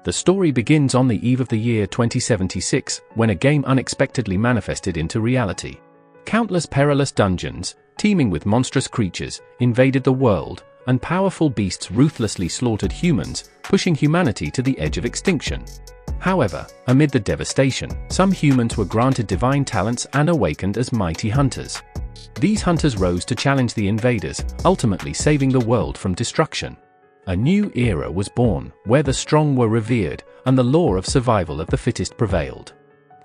The story begins on the eve of the year 2076, when a game unexpectedly manifested into reality. Countless perilous dungeons, teeming with monstrous creatures, invaded the world, and powerful beasts ruthlessly slaughtered humans, pushing humanity to the edge of extinction. However, amid the devastation, some humans were granted divine talents and awakened as mighty hunters. These hunters rose to challenge the invaders, ultimately saving the world from destruction. A new era was born, where the strong were revered, and the law of survival of the fittest prevailed.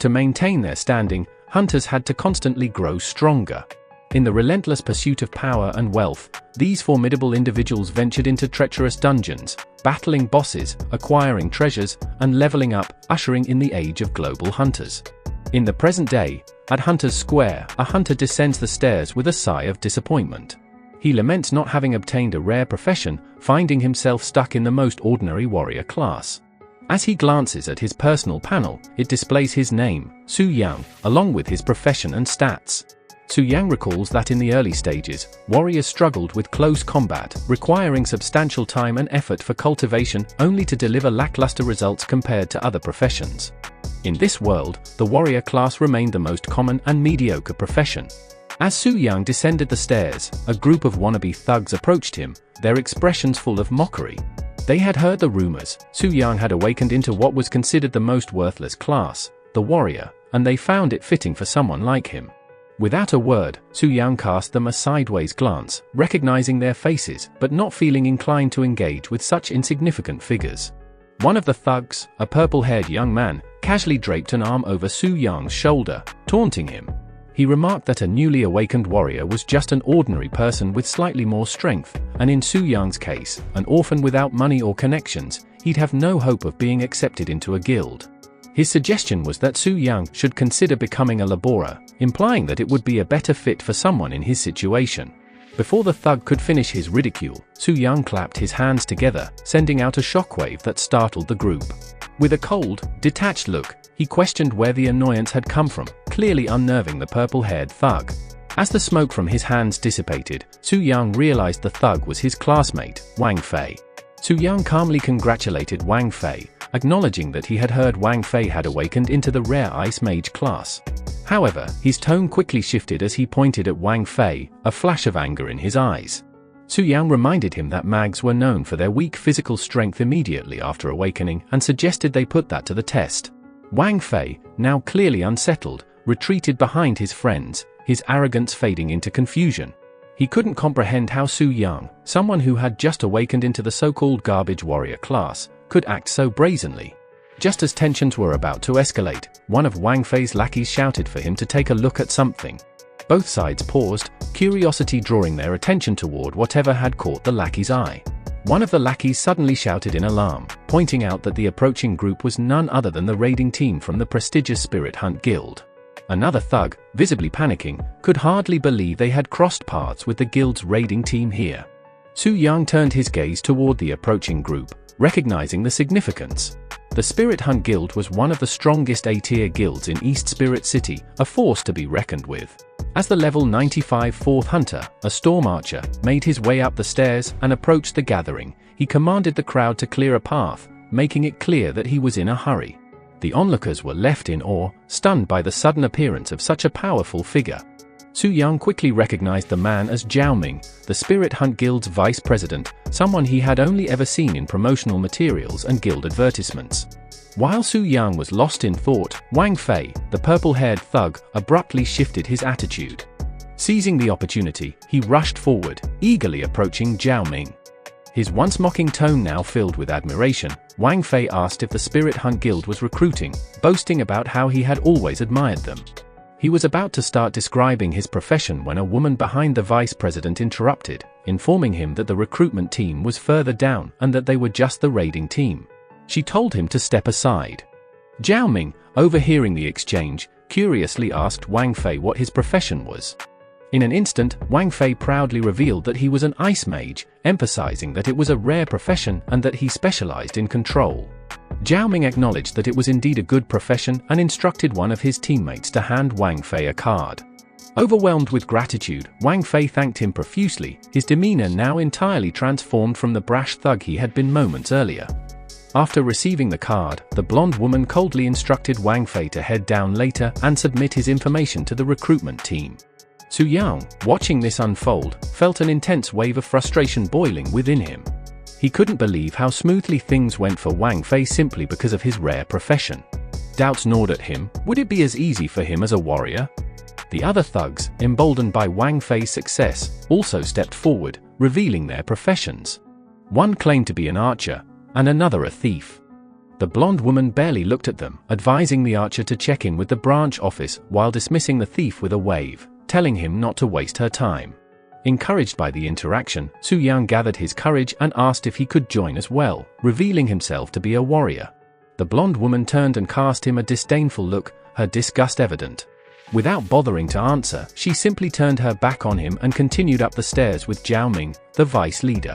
To maintain their standing, hunters had to constantly grow stronger. In the relentless pursuit of power and wealth, these formidable individuals ventured into treacherous dungeons, battling bosses, acquiring treasures, and leveling up, ushering in the age of global hunters. In the present day, at Hunter's Square, a hunter descends the stairs with a sigh of disappointment. He laments not having obtained a rare profession, finding himself stuck in the most ordinary warrior class. As he glances at his personal panel, it displays his name, Su Yang, along with his profession and stats. Su Yang recalls that in the early stages, warriors struggled with close combat, requiring substantial time and effort for cultivation, only to deliver lackluster results compared to other professions. In this world, the warrior class remained the most common and mediocre profession. As Su Yang descended the stairs, a group of wannabe thugs approached him, their expressions full of mockery. They had heard the rumors. Su Yang had awakened into what was considered the most worthless class, the warrior, and they found it fitting for someone like him. Without a word, Su Yang cast them a sideways glance, recognizing their faces, but not feeling inclined to engage with such insignificant figures. One of the thugs, a purple-haired young man, casually draped an arm over Su Yang's shoulder, taunting him. He remarked that a newly awakened warrior was just an ordinary person with slightly more strength, and in Su Yang's case, an orphan without money or connections, he'd have no hope of being accepted into a guild. His suggestion was that Su Yang should consider becoming a laborer, implying that it would be a better fit for someone in his situation. Before the thug could finish his ridicule, Su Yang clapped his hands together, sending out a shockwave that startled the group. With a cold, detached look, he questioned where the annoyance had come from, clearly unnerving the purple-haired thug. As the smoke from his hands dissipated, Su Yang realized the thug was his classmate, Wang Fei. Su Yang calmly congratulated Wang Fei, acknowledging that he had heard Wang Fei had awakened into the rare Ice Mage class. However, his tone quickly shifted as he pointed at Wang Fei, a flash of anger in his eyes. Su Yang reminded him that mags were known for their weak physical strength immediately after awakening and suggested they put that to the test. Wang Fei, now clearly unsettled, retreated behind his friends, his arrogance fading into confusion. He couldn't comprehend how Su Yang, someone who had just awakened into the so-called garbage warrior class, could act so brazenly. Just as tensions were about to escalate, one of Wang Fei's lackeys shouted for him to take a look at something. Both sides paused, curiosity drawing their attention toward whatever had caught the lackey's eye. One of the lackeys suddenly shouted in alarm, pointing out that the approaching group was none other than the raiding team from the prestigious Spirit Hunt Guild. Another thug, visibly panicking, could hardly believe they had crossed paths with the guild's raiding team here. Su Yang turned his gaze toward the approaching group, recognizing the significance. The Spirit Hunt Guild was one of the strongest A-tier guilds in East Spirit City, a force to be reckoned with. As the level 95 4th hunter, a storm archer, made his way up the stairs and approached the gathering, he commanded the crowd to clear a path, making it clear that he was in a hurry. The onlookers were left in awe, stunned by the sudden appearance of such a powerful figure. Su Yang quickly recognized the man as Zhao Ming, the Spirit Hunt Guild's vice president, someone he had only ever seen in promotional materials and guild advertisements. While Su Yang was lost in thought, Wang Fei, the purple-haired thug, abruptly shifted his attitude. Seizing the opportunity, he rushed forward, eagerly approaching Zhao Ming. His once mocking tone now filled with admiration, Wang Fei asked if the Spirit Hunt Guild was recruiting, boasting about how he had always admired them. He was about to start describing his profession when a woman behind the vice president interrupted, informing him that the recruitment team was further down and that they were just the raiding team. She told him to step aside. Zhao Ming, overhearing the exchange, curiously asked Wang Fei what his profession was. In an instant, Wang Fei proudly revealed that he was an ice mage, emphasizing that it was a rare profession and that he specialized in control. Zhao Ming acknowledged that it was indeed a good profession and instructed one of his teammates to hand Wang Fei a card. Overwhelmed with gratitude, Wang Fei thanked him profusely, his demeanor now entirely transformed from the brash thug he had been moments earlier. After receiving the card, the blonde woman coldly instructed Wang Fei to head down later and submit his information to the recruitment team. Su Yang, watching this unfold, felt an intense wave of frustration boiling within him. He couldn't believe how smoothly things went for Wang Fei simply because of his rare profession. Doubts gnawed at him. Would it be as easy for him as a warrior? The other thugs, emboldened by Wang Fei's success, also stepped forward, revealing their professions. One claimed to be an archer, and another a thief. The blonde woman barely looked at them, advising the archer to check in with the branch office while dismissing the thief with a wave, telling him not to waste her time. Encouraged by the interaction, Su Yang gathered his courage and asked if he could join as well, revealing himself to be a warrior. The blonde woman turned and cast him a disdainful look, her disgust evident. Without bothering to answer, she simply turned her back on him and continued up the stairs with Zhao Ming, the vice leader.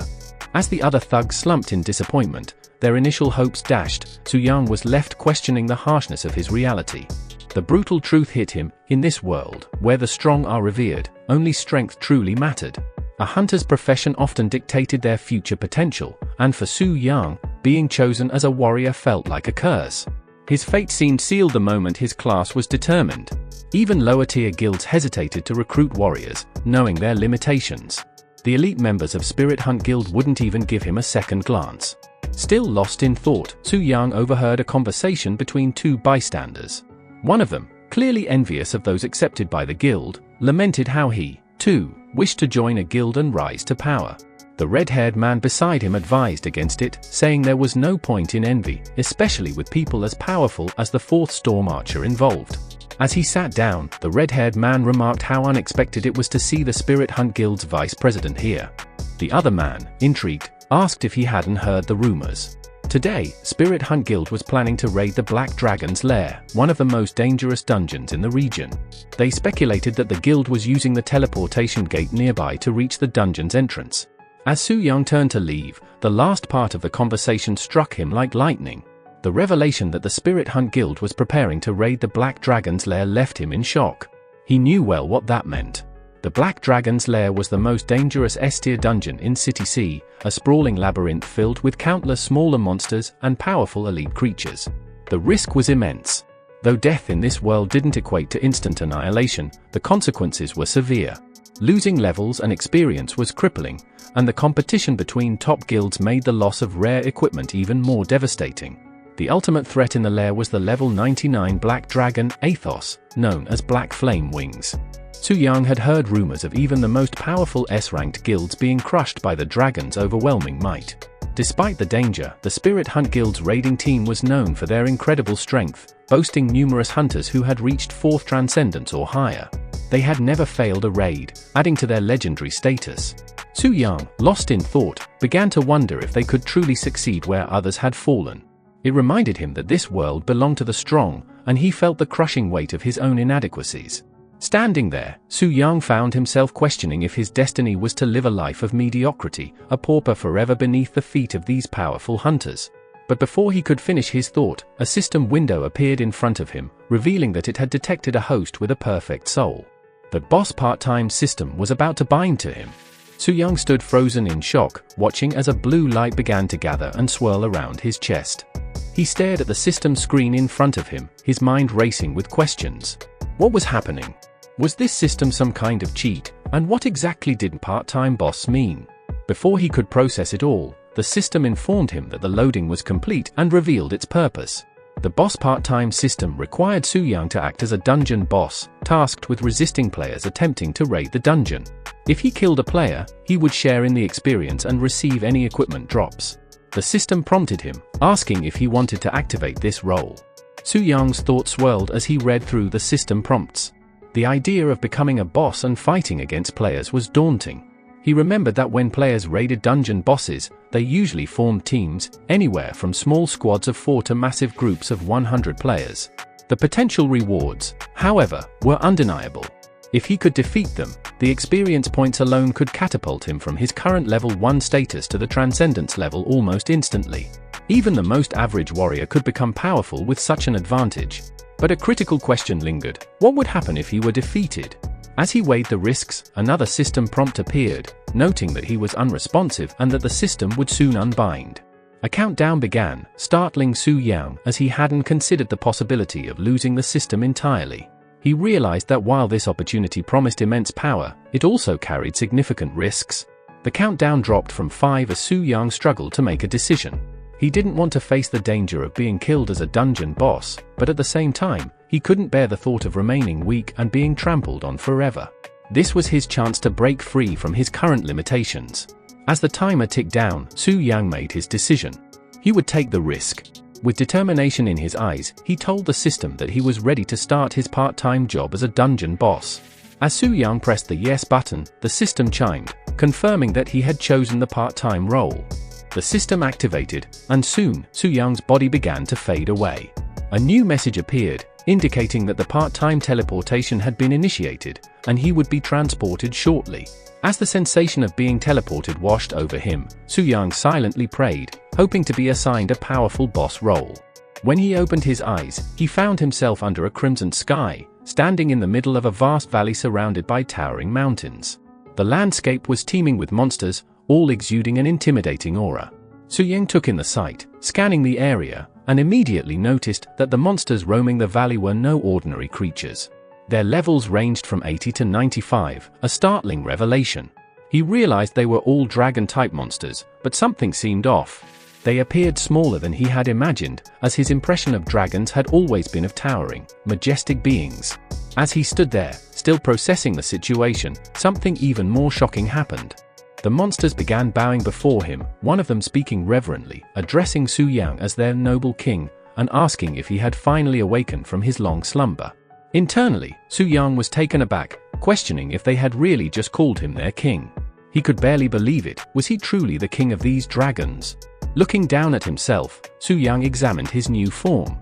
As the other thugs slumped in disappointment, their initial hopes dashed, Su Yang was left questioning the harshness of his reality. The brutal truth hit him: in this world, where the strong are revered, only strength truly mattered. A hunter's profession often dictated their future potential, and for Su Yang, being chosen as a warrior felt like a curse. His fate seemed sealed the moment his class was determined. Even lower-tier guilds hesitated to recruit warriors, knowing their limitations. The elite members of Spirit Hunt Guild wouldn't even give him a second glance. Still lost in thought, Su Yang overheard a conversation between two bystanders. One of them, clearly envious of those accepted by the guild, lamented how he, too, wished to join a guild and rise to power. The red-haired man beside him advised against it, saying there was no point in envy, especially with people as powerful as the fourth Storm Archer involved. As he sat down, the red-haired man remarked how unexpected it was to see the Spirit Hunt Guild's vice president here. The other man, intrigued, asked if he hadn't heard the rumors. Today, Spirit Hunt Guild was planning to raid the Black Dragon's lair, one of the most dangerous dungeons in the region. They speculated that the guild was using the teleportation gate nearby to reach the dungeon's entrance. As Su Yang turned to leave, the last part of the conversation struck him like lightning. The revelation that the Spirit Hunt Guild was preparing to raid the Black Dragon's lair left him in shock. He knew well what that meant. The Black Dragon's lair was the most dangerous S-tier dungeon in City C, a sprawling labyrinth filled with countless smaller monsters and powerful elite creatures. The risk was immense. Though death in this world didn't equate to instant annihilation, the consequences were severe. Losing levels and experience was crippling, and the competition between top guilds made the loss of rare equipment even more devastating. The ultimate threat in the lair was the level 99 Black Dragon Athos, known as Black Flame Wings. Su Yang had heard rumors of even the most powerful S-ranked guilds being crushed by the dragon's overwhelming might. Despite the danger, the Spirit Hunt Guild's raiding team was known for their incredible strength, boasting numerous hunters who had reached 4th Transcendence or higher. They had never failed a raid, adding to their legendary status. Su Yang, lost in thought, began to wonder if they could truly succeed where others had fallen. It reminded him that this world belonged to the strong, and he felt the crushing weight of his own inadequacies. Standing there, Su Yang found himself questioning if his destiny was to live a life of mediocrity, a pauper forever beneath the feet of these powerful hunters. But before he could finish his thought, a system window appeared in front of him, revealing that it had detected a host with a perfect soul. The boss part-time system was about to bind to him. Su Yang stood frozen in shock, watching as a blue light began to gather and swirl around his chest. He stared at the system screen in front of him, his mind racing with questions. What was happening? Was this system some kind of cheat, and what exactly did part-time boss mean? Before he could process it all, the system informed him that the loading was complete and revealed its purpose. The boss part-time system required Su Yang to act as a dungeon boss, tasked with resisting players attempting to raid the dungeon. If he killed a player, he would share in the experience and receive any equipment drops. The system prompted him, asking if he wanted to activate this role. Su Yang's thoughts swirled as he read through the system prompts. The idea of becoming a boss and fighting against players was daunting. He remembered that when players raided dungeon bosses, they usually formed teams, anywhere from small squads of 4 to massive groups of 100 players. The potential rewards, however, were undeniable. If he could defeat them, the experience points alone could catapult him from his current level 1 status to the Transcendence level almost instantly. Even the most average warrior could become powerful with such an advantage. But a critical question lingered: what would happen if he were defeated? As he weighed the risks, another system prompt appeared, noting that he was unresponsive and that the system would soon unbind. A countdown began, startling Su Yang as he hadn't considered the possibility of losing the system entirely. He realized that while this opportunity promised immense power, it also carried significant risks. The countdown dropped from 5 as Su Yang struggled to make a decision. He didn't want to face the danger of being killed as a dungeon boss, but at the same time, he couldn't bear the thought of remaining weak and being trampled on forever. This was his chance to break free from his current limitations. As the timer ticked down, Su Yang made his decision. He would take the risk. With determination in his eyes, he told the system that he was ready to start his part-time job as a dungeon boss. As Su Yang pressed the yes button, the system chimed, confirming that he had chosen the part-time role. The system activated, and soon, Su Yang's body began to fade away. A new message appeared, indicating that the part-time teleportation had been initiated, and he would be transported shortly. As the sensation of being teleported washed over him, Su Yang silently prayed, hoping to be assigned a powerful boss role. When he opened his eyes, he found himself under a crimson sky, standing in the middle of a vast valley surrounded by towering mountains. The landscape was teeming with monsters, all exuding an intimidating aura. Su Yang took in the sight, scanning the area, and immediately noticed that the monsters roaming the valley were no ordinary creatures. Their levels ranged from 80 to 95, a startling revelation. He realized they were all dragon-type monsters, but something seemed off. They appeared smaller than he had imagined, as his impression of dragons had always been of towering, majestic beings. As he stood there, still processing the situation, something even more shocking happened. The monsters began bowing before him, one of them speaking reverently, addressing Su Yang as their noble king, and asking if he had finally awakened from his long slumber. Internally, Su Yang was taken aback, questioning if they had really just called him their king. He could barely believe it. Was he truly the king of these dragons? Looking down at himself, Su Yang examined his new form.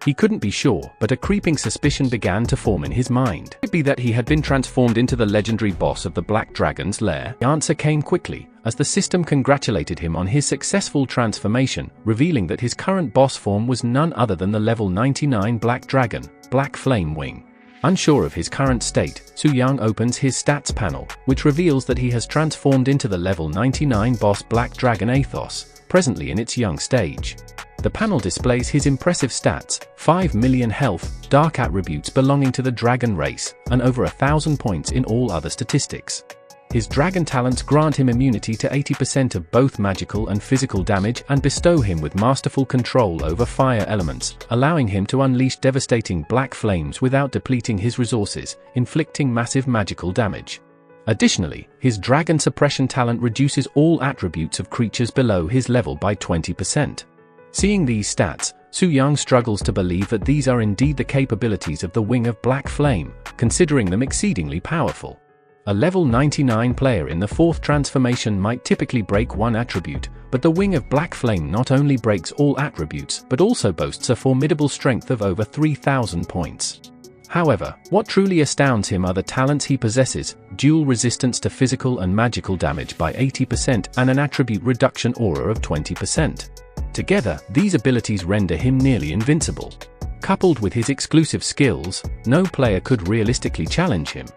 He couldn't be sure, but a creeping suspicion began to form in his mind. Could it be that he had been transformed into the legendary boss of the Black Dragon's lair? The answer came quickly, as the system congratulated him on his successful transformation, revealing that his current boss form was none other than the level 99 Black Dragon, Black Flame Wing. Unsure of his current state, Su Yang opens his stats panel, which reveals that he has transformed into the level 99 boss Black Dragon Athos, presently in its young stage. The panel displays his impressive stats, 5 million health, dark attributes belonging to the dragon race, and over 1,000 points in all other statistics. His dragon talents grant him immunity to 80% of both magical and physical damage and bestow him with masterful control over fire elements, allowing him to unleash devastating black flames without depleting his resources, inflicting massive magical damage. Additionally, his dragon suppression talent reduces all attributes of creatures below his level by 20%. Seeing these stats, Su Yang struggles to believe that these are indeed the capabilities of the Wing of Black Flame, considering them exceedingly powerful. A level 99 player in the 4th transformation might typically break one attribute, but the Wing of Black Flame not only breaks all attributes but also boasts a formidable strength of over 3,000 points. However, what truly astounds him are the talents he possesses: dual resistance to physical and magical damage by 80% and an attribute reduction aura of 20%. Together, these abilities render him nearly invincible. Coupled with his exclusive skills, no player could realistically challenge him.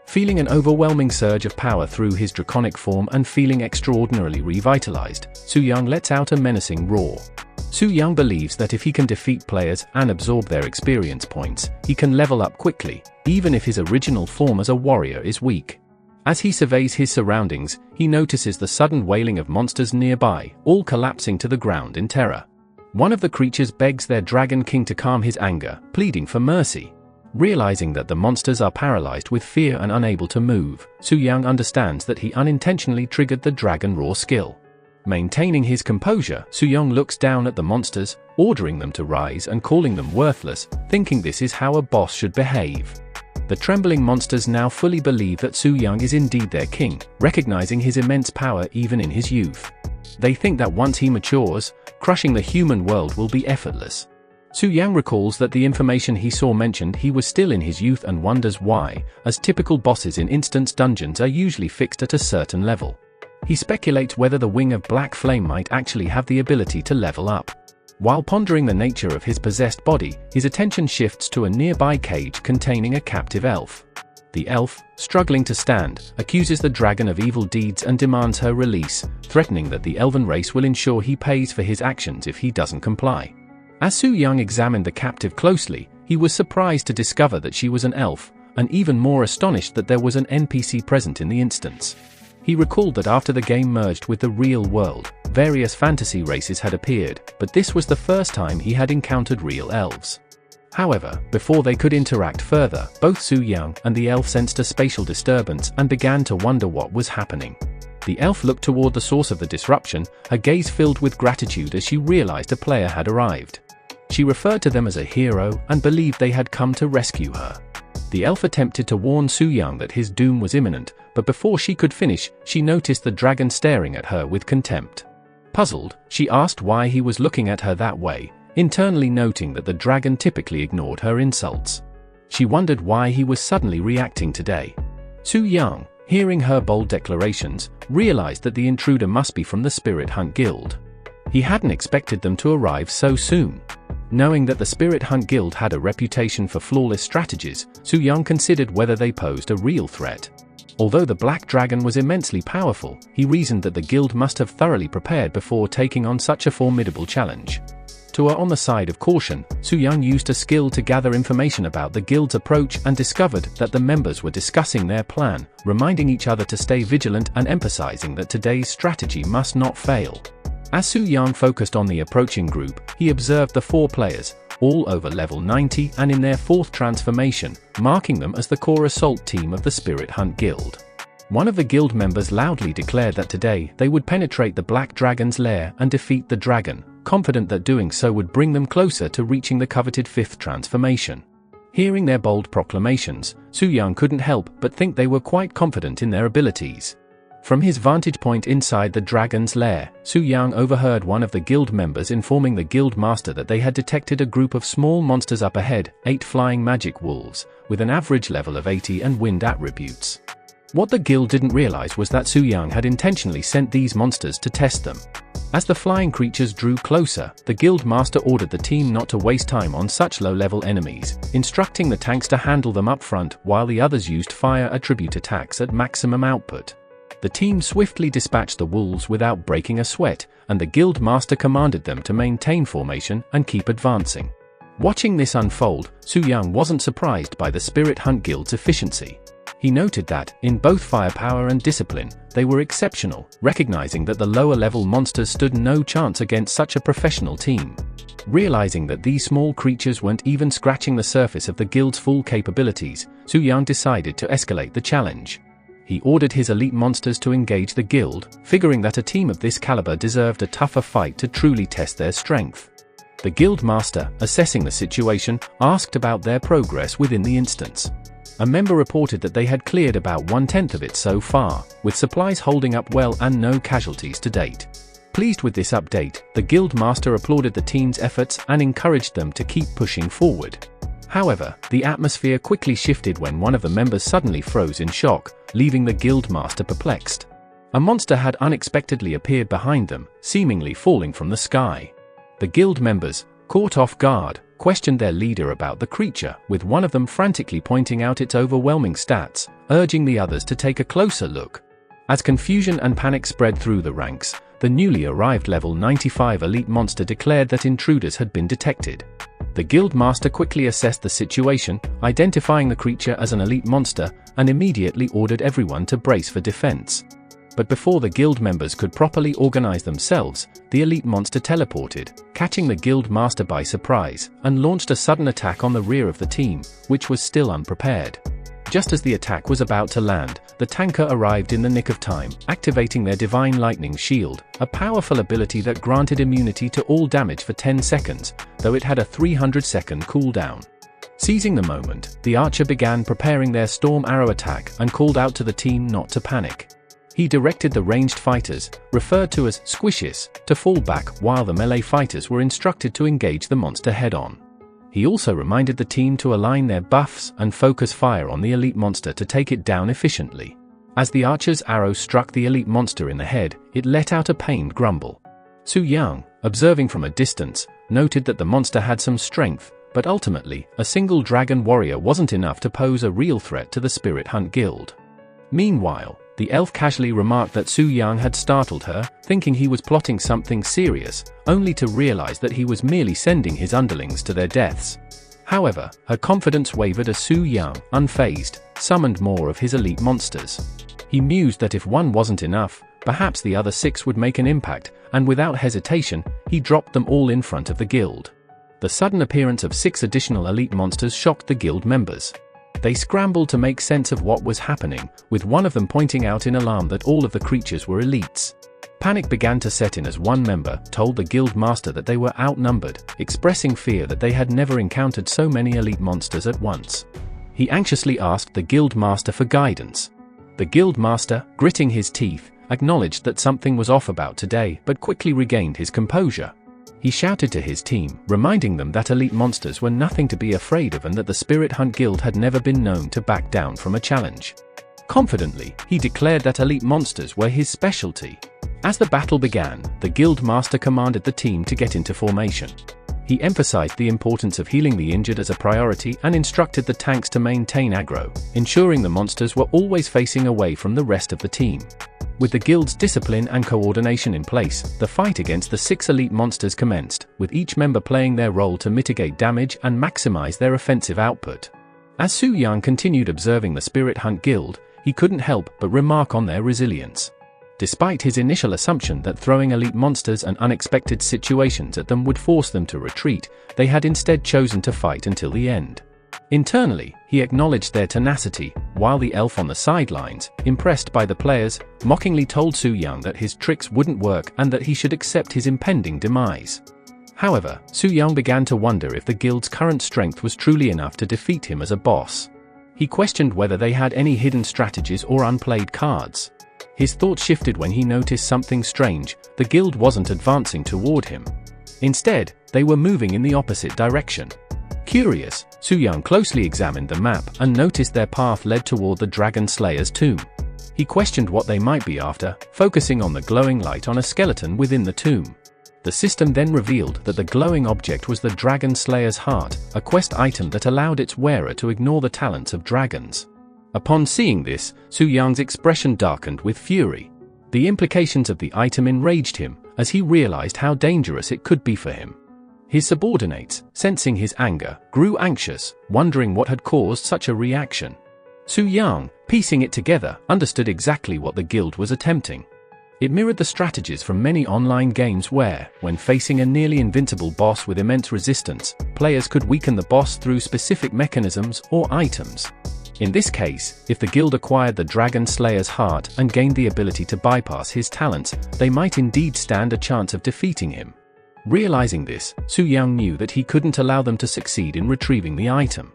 Feeling an overwhelming surge of power through his draconic form and feeling extraordinarily revitalized, Su Yang lets out a menacing roar. Su Yang believes that if he can defeat players and absorb their experience points, he can level up quickly, even if his original form as a warrior is weak. As he surveys his surroundings, he notices the sudden wailing of monsters nearby, all collapsing to the ground in terror. One of the creatures begs their dragon king to calm his anger, pleading for mercy. Realizing that the monsters are paralyzed with fear and unable to move, Su Yang understands that he unintentionally triggered the dragon roar skill. Maintaining his composure, Su Yang looks down at the monsters, ordering them to rise and calling them worthless, thinking this is how a boss should behave. The trembling monsters now fully believe that Su Yang is indeed their king, recognizing his immense power even in his youth. They think that once he matures, crushing the human world will be effortless. Su Yang recalls that the information he saw mentioned he was still in his youth and wonders why, as typical bosses in instance dungeons are usually fixed at a certain level. He speculates whether the Wing of Black Flame might actually have the ability to level up. While pondering the nature of his possessed body, his attention shifts to a nearby cage containing a captive elf. The elf, struggling to stand, accuses the dragon of evil deeds and demands her release, threatening that the elven race will ensure he pays for his actions if he doesn't comply. As Su Young examined the captive closely, he was surprised to discover that she was an elf, and even more astonished that there was an NPC present in the instance. He recalled that after the game merged with the real world, various fantasy races had appeared, but this was the first time he had encountered real elves. However, before they could interact further, both Su Young and the elf sensed a spatial disturbance and began to wonder what was happening. The elf looked toward the source of the disruption, her gaze filled with gratitude as she realized a player had arrived. She referred to them as a hero and believed they had come to rescue her. The elf attempted to warn Su Young that his doom was imminent, but before she could finish, she noticed the dragon staring at her with contempt. Puzzled, she asked why he was looking at her that way, internally noting that the dragon typically ignored her insults. She wondered why he was suddenly reacting today. Su Young, hearing her bold declarations, realized that the intruder must be from the Spirit Hunt Guild. He hadn't expected them to arrive so soon. Knowing that the Spirit Hunt Guild had a reputation for flawless strategies, Su Young considered whether they posed a real threat. Although the Black Dragon was immensely powerful, he reasoned that the guild must have thoroughly prepared before taking on such a formidable challenge. To err on the side of caution, Su Young used a skill to gather information about the guild's approach and discovered that the members were discussing their plan, reminding each other to stay vigilant and emphasizing that today's strategy must not fail. As Su Young focused on the approaching group, he observed the 4 players, all over level 90 and in their 4th transformation, marking them as the core assault team of the Spirit Hunt Guild. One of the guild members loudly declared that today they would penetrate the Black Dragon's lair and defeat the dragon, confident that doing so would bring them closer to reaching the coveted 5th transformation. Hearing their bold proclamations, Su Young couldn't help but think they were quite confident in their abilities. From his vantage point inside the dragon's lair, Su Young overheard one of the guild members informing the guild master that they had detected a group of small monsters up ahead, 8 flying magic wolves, with an average level of 80 and wind attributes. What the guild didn't realize was that Su Young had intentionally sent these monsters to test them. As the flying creatures drew closer, the guild master ordered the team not to waste time on such low-level enemies, instructing the tanks to handle them up front while the others used fire attribute attacks at maximum output. The team swiftly dispatched the wolves without breaking a sweat, and the guild master commanded them to maintain formation and keep advancing. Watching this unfold, Su Young wasn't surprised by the Spirit Hunt Guild's efficiency. He noted that, in both firepower and discipline, they were exceptional, recognizing that the lower-level monsters stood no chance against such a professional team. Realizing that these small creatures weren't even scratching the surface of the guild's full capabilities, Su Young decided to escalate the challenge. He ordered his elite monsters to engage the guild, figuring that a team of this caliber deserved a tougher fight to truly test their strength. The guild master, assessing the situation, asked about their progress within the instance. A member reported that they had cleared about 1/10 of it so far, with supplies holding up well and no casualties to date. Pleased with this update, the guild master applauded the team's efforts and encouraged them to keep pushing forward. However, the atmosphere quickly shifted when one of the members suddenly froze in shock, leaving the guild master perplexed. A monster had unexpectedly appeared behind them, seemingly falling from the sky. The guild members, caught off guard, questioned their leader about the creature, with one of them frantically pointing out its overwhelming stats, urging the others to take a closer look. As confusion and panic spread through the ranks, the newly arrived level 95 elite monster declared that intruders had been detected. The guild master quickly assessed the situation, identifying the creature as an elite monster, and immediately ordered everyone to brace for defense. But before the guild members could properly organize themselves, the elite monster teleported, catching the guild master by surprise, and launched a sudden attack on the rear of the team, which was still unprepared. Just as the attack was about to land, the tanker arrived in the nick of time, activating their Divine Lightning Shield, a powerful ability that granted immunity to all damage for 10 seconds, though it had a 300-second cooldown. Seizing the moment, the archer began preparing their Storm Arrow attack and called out to the team not to panic. He directed the ranged fighters, referred to as squishes, to fall back while the melee fighters were instructed to engage the monster head-on. He also reminded the team to align their buffs and focus fire on the elite monster to take it down efficiently. As the archer's arrow struck the elite monster in the head, it let out a pained grumble. Su Young, observing from a distance, noted that the monster had some strength, but ultimately, a single dragon warrior wasn't enough to pose a real threat to the Spirit Hunt Guild. Meanwhile, the elf casually remarked that Su Yang had startled her, thinking he was plotting something serious, only to realize that he was merely sending his underlings to their deaths. However, her confidence wavered as Su Yang, unfazed, summoned more of his elite monsters. He mused that if one wasn't enough, perhaps the other 6 would make an impact, and without hesitation, he dropped them all in front of the guild. The sudden appearance of 6 additional elite monsters shocked the guild members. They scrambled to make sense of what was happening, with one of them pointing out in alarm that all of the creatures were elites. Panic began to set in as one member told the guild master that they were outnumbered, expressing fear that they had never encountered so many elite monsters at once. He anxiously asked the guild master for guidance. The guild master, gritting his teeth, acknowledged that something was off about today but quickly regained his composure. He shouted to his team, reminding them that elite monsters were nothing to be afraid of and that the Spirit Hunt Guild had never been known to back down from a challenge. Confidently, he declared that elite monsters were his specialty. As the battle began, the guild master commanded the team to get into formation. He emphasized the importance of healing the injured as a priority and instructed the tanks to maintain aggro, ensuring the monsters were always facing away from the rest of the team. With the guild's discipline and coordination in place, the fight against the 6 elite monsters commenced, with each member playing their role to mitigate damage and maximize their offensive output. As Su Yang continued observing the Spirit Hunt Guild, he couldn't help but remark on their resilience. Despite his initial assumption that throwing elite monsters and unexpected situations at them would force them to retreat, they had instead chosen to fight until the end. Internally, he acknowledged their tenacity, while the elf on the sidelines, impressed by the players, mockingly told Su Yang that his tricks wouldn't work and that he should accept his impending demise. However, Su Yang began to wonder if the guild's current strength was truly enough to defeat him as a boss. He questioned whether they had any hidden strategies or unplayed cards. His thoughts shifted when he noticed something strange: the guild wasn't advancing toward him. Instead, they were moving in the opposite direction. Curious, Su Yang closely examined the map and noticed their path led toward the Dragon Slayer's tomb. He questioned what they might be after, focusing on the glowing light on a skeleton within the tomb. The system then revealed that the glowing object was the Dragon Slayer's heart, a quest item that allowed its wearer to ignore the talents of dragons. Upon seeing this, Su Yang's expression darkened with fury. The implications of the item enraged him, as he realized how dangerous it could be for him. His subordinates, sensing his anger, grew anxious, wondering what had caused such a reaction. Su Yang, piecing it together, understood exactly what the guild was attempting. It mirrored the strategies from many online games where, when facing a nearly invincible boss with immense resistance, players could weaken the boss through specific mechanisms or items. In this case, if the guild acquired the Dragon Slayer's heart and gained the ability to bypass his talents, they might indeed stand a chance of defeating him. Realizing this, Su Yang knew that he couldn't allow them to succeed in retrieving the item.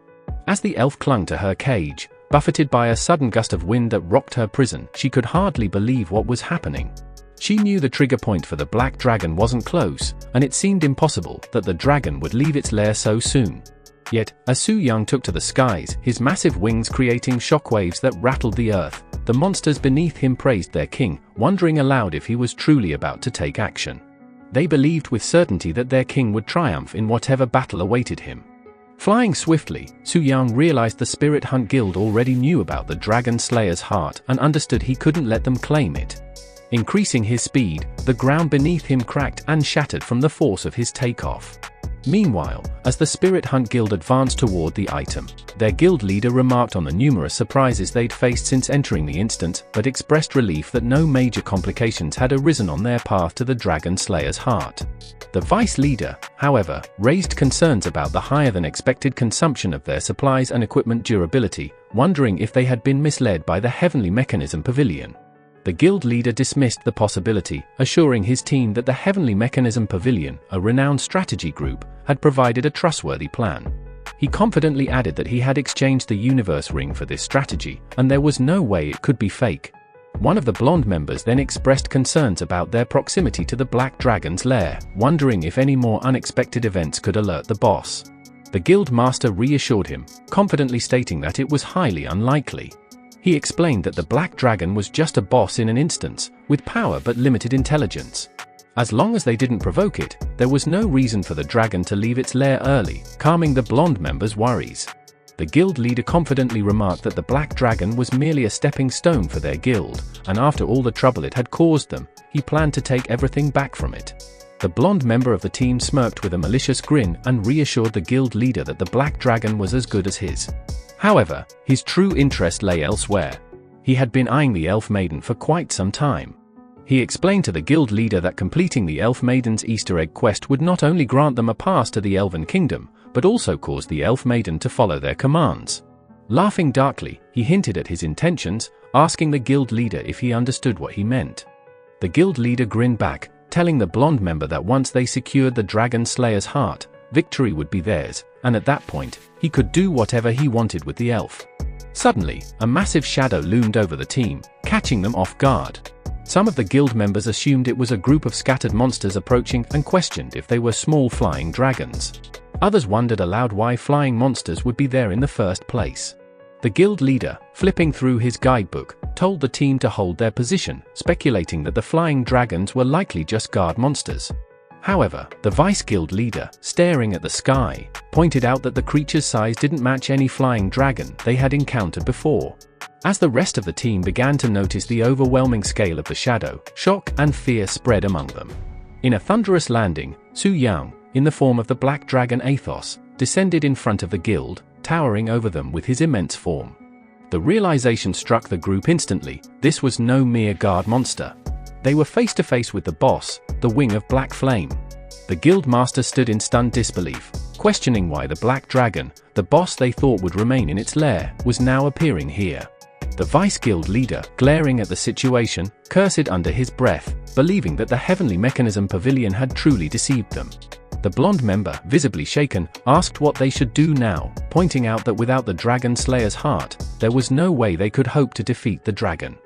As the elf clung to her cage, buffeted by a sudden gust of wind that rocked her prison, she could hardly believe what was happening. She knew the trigger point for the black dragon wasn't close, and it seemed impossible that the dragon would leave its lair so soon. Yet, as Su Yang took to the skies, his massive wings creating shockwaves that rattled the earth, the monsters beneath him praised their king, wondering aloud if he was truly about to take action. They believed with certainty that their king would triumph in whatever battle awaited him. Flying swiftly, Su Yang realized the Spirit Hunt Guild already knew about the Dragon Slayer's heart and understood he couldn't let them claim it. Increasing his speed, the ground beneath him cracked and shattered from the force of his takeoff. Meanwhile, as the Spirit Hunt Guild advanced toward the item, their guild leader remarked on the numerous surprises they'd faced since entering the instance, but expressed relief that no major complications had arisen on their path to the Dragon Slayer's heart. The vice leader, however, raised concerns about the higher-than-expected consumption of their supplies and equipment durability, wondering if they had been misled by the Heavenly Mechanism Pavilion. The guild leader dismissed the possibility, assuring his team that the Heavenly Mechanism Pavilion, a renowned strategy group, had provided a trustworthy plan. He confidently added that he had exchanged the Universe Ring for this strategy, and there was no way it could be fake. One of the blonde members then expressed concerns about their proximity to the Black Dragon's lair, wondering if any more unexpected events could alert the boss. The guild master reassured him, confidently stating that it was highly unlikely. He explained that the Black Dragon was just a boss in an instance, with power but limited intelligence. As long as they didn't provoke it, there was no reason for the dragon to leave its lair early, calming the blonde members' worries. The guild leader confidently remarked that the black dragon was merely a stepping stone for their guild, and after all the trouble it had caused them, he planned to take everything back from it. The blonde member of the team smirked with a malicious grin and reassured the guild leader that the black dragon was as good as his. However, his true interest lay elsewhere. He had been eyeing the elf maiden for quite some time. He explained to the guild leader that completing the elf maiden's Easter egg quest would not only grant them a pass to the elven kingdom, but also cause the elf maiden to follow their commands. Laughing darkly, he hinted at his intentions, asking the guild leader if he understood what he meant. The guild leader grinned back, telling the blonde member that once they secured the dragon slayer's heart, victory would be theirs, and at that point, he could do whatever he wanted with the elf. Suddenly, a massive shadow loomed over the team, catching them off guard. Some of the guild members assumed it was a group of scattered monsters approaching and questioned if they were small flying dragons. Others wondered aloud why flying monsters would be there in the first place. The guild leader, flipping through his guidebook, told the team to hold their position, speculating that the flying dragons were likely just guard monsters. However, the vice guild leader, staring at the sky, pointed out that the creature's size didn't match any flying dragon they had encountered before. As the rest of the team began to notice the overwhelming scale of the shadow, shock and fear spread among them. In a thunderous landing, Su Yang, in the form of the black dragon Athos, descended in front of the guild, towering over them with his immense form. The realization struck the group instantly: this was no mere guard monster. They were face to face with the boss, the Wing of Black Flame. The guild master stood in stunned disbelief, questioning why the black dragon, the boss they thought would remain in its lair, was now appearing here. The vice guild leader, glaring at the situation, cursed under his breath, believing that the heavenly mechanism pavilion had truly deceived them. The blonde member, visibly shaken, asked what they should do now, pointing out that without the dragon slayer's heart, there was no way they could hope to defeat the dragon.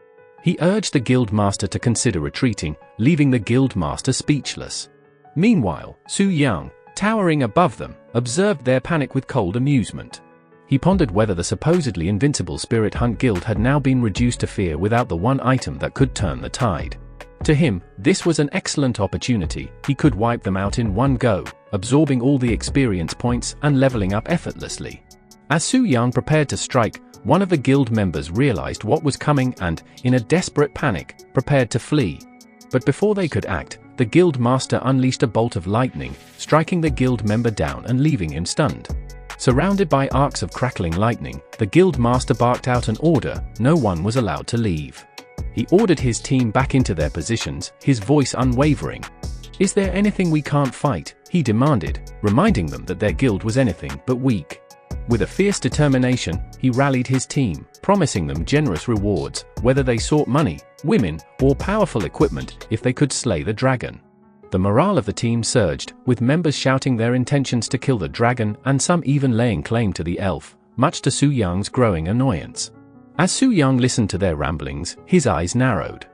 He urged the guild master to consider retreating, leaving the guild master speechless. Meanwhile, Su Yang, towering above them, observed their panic with cold amusement. He pondered whether the supposedly invincible Spirit Hunt Guild had now been reduced to fear without the one item that could turn the tide. To him, this was an excellent opportunity. He could wipe them out in one go, absorbing all the experience points and leveling up effortlessly. As Su Yang prepared to strike, one of the guild members realized what was coming and, in a desperate panic, prepared to flee. But before they could act, the guild master unleashed a bolt of lightning, striking the guild member down and leaving him stunned. Surrounded by arcs of crackling lightning, the guild master barked out an order: no one was allowed to leave. He ordered his team back into their positions, his voice unwavering. "Is there anything we can't fight?" he demanded, reminding them that their guild was anything but weak. With a fierce determination, he rallied his team, promising them generous rewards, whether they sought money, women, or powerful equipment, if they could slay the dragon. The morale of the team surged, with members shouting their intentions to kill the dragon and some even laying claim to the elf, much to Su Yang's growing annoyance. As Su Yang listened to their ramblings, his eyes narrowed.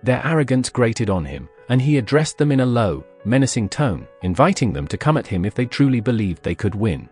Their arrogance grated on him, and he addressed them in a low, menacing tone, inviting them to come at him if they truly believed they could win.